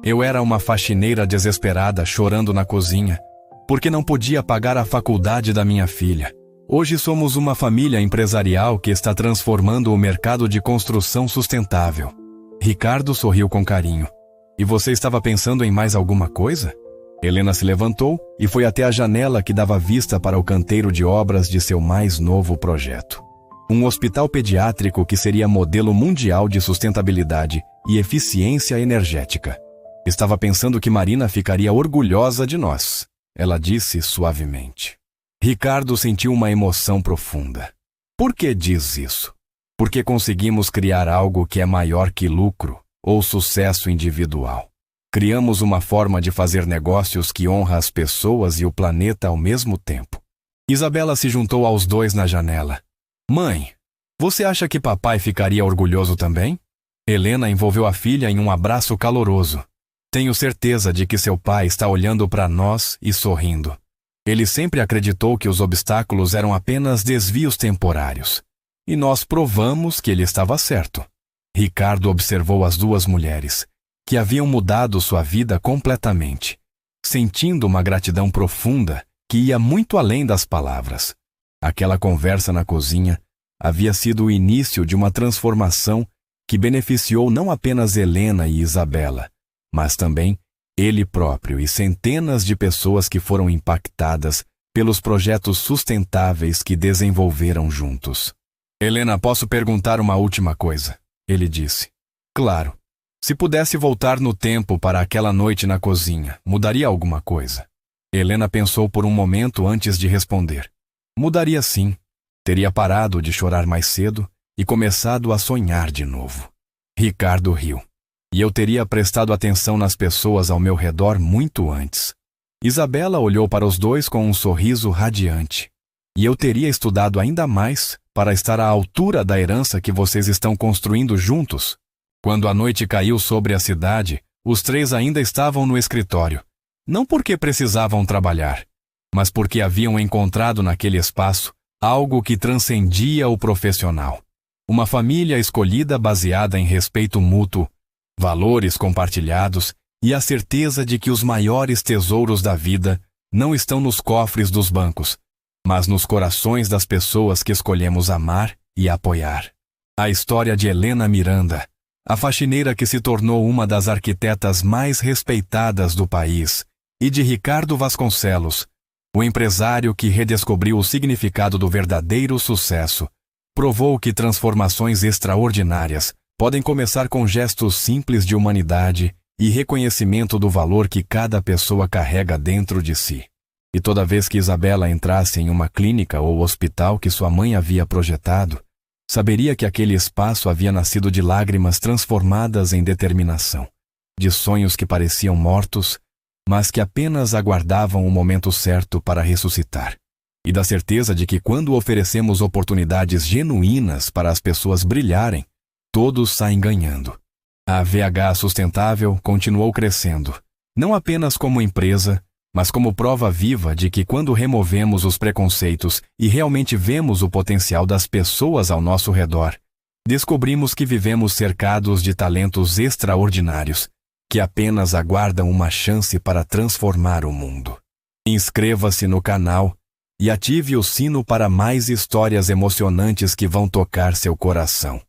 eu era uma faxineira desesperada chorando na cozinha, porque não podia pagar a faculdade da minha filha. Hoje somos uma família empresarial que está transformando o mercado de construção sustentável. Ricardo sorriu com carinho. E você estava pensando em mais alguma coisa? Helena se levantou e foi até a janela que dava vista para o canteiro de obras de seu mais novo projeto. Um hospital pediátrico que seria modelo mundial de sustentabilidade e eficiência energética. Estava pensando que Marina ficaria orgulhosa de nós, ela disse suavemente. Ricardo sentiu uma emoção profunda. Por que diz isso? Porque conseguimos criar algo que é maior que lucro ou sucesso individual. Criamos uma forma de fazer negócios que honra as pessoas e o planeta ao mesmo tempo. Isabela se juntou aos 2 na janela. Mãe, você acha que papai ficaria orgulhoso também? Helena envolveu a filha em um abraço caloroso. Tenho certeza de que seu pai está olhando para nós e sorrindo. Ele sempre acreditou que os obstáculos eram apenas desvios temporários. E nós provamos que ele estava certo. Ricardo observou as 2 mulheres, que haviam mudado sua vida completamente, sentindo uma gratidão profunda que ia muito além das palavras. Aquela conversa na cozinha havia sido o início de uma transformação que beneficiou não apenas Helena e Isabela, mas também ele próprio e centenas de pessoas que foram impactadas pelos projetos sustentáveis que desenvolveram juntos. Helena, posso perguntar uma última coisa? Ele disse. Claro. Se pudesse voltar no tempo para aquela noite na cozinha, mudaria alguma coisa? Helena pensou por um momento antes de responder. Mudaria sim. Teria parado de chorar mais cedo e começado a sonhar de novo. Ricardo riu. E eu teria prestado atenção nas pessoas ao meu redor muito antes. Isabela olhou para os 2 com um sorriso radiante. E eu teria estudado ainda mais para estar à altura da herança que vocês estão construindo juntos. Quando a noite caiu sobre a cidade, os três ainda estavam no escritório. Não porque precisavam trabalhar, mas porque haviam encontrado naquele espaço algo que transcendia o profissional. Uma família escolhida baseada em respeito mútuo, valores compartilhados e a certeza de que os maiores tesouros da vida não estão nos cofres dos bancos, mas nos corações das pessoas que escolhemos amar e apoiar. A história de Helena Miranda, a faxineira que se tornou uma das arquitetas mais respeitadas do país, e de Ricardo Vasconcelos, o empresário que redescobriu o significado do verdadeiro sucesso, provou que transformações extraordinárias podem começar com gestos simples de humanidade e reconhecimento do valor que cada pessoa carrega dentro de si. E toda vez que Isabela entrasse em uma clínica ou hospital que sua mãe havia projetado, saberia que aquele espaço havia nascido de lágrimas transformadas em determinação, de sonhos que pareciam mortos, mas que apenas aguardavam o momento certo para ressuscitar, e da certeza de que quando oferecemos oportunidades genuínas para as pessoas brilharem, todos saem ganhando. A VH Sustentável continuou crescendo, não apenas como empresa, mas como prova viva de que quando removemos os preconceitos e realmente vemos o potencial das pessoas ao nosso redor, descobrimos que vivemos cercados de talentos extraordinários, que apenas aguardam uma chance para transformar o mundo. Inscreva-se no canal e ative o sino para mais histórias emocionantes que vão tocar seu coração.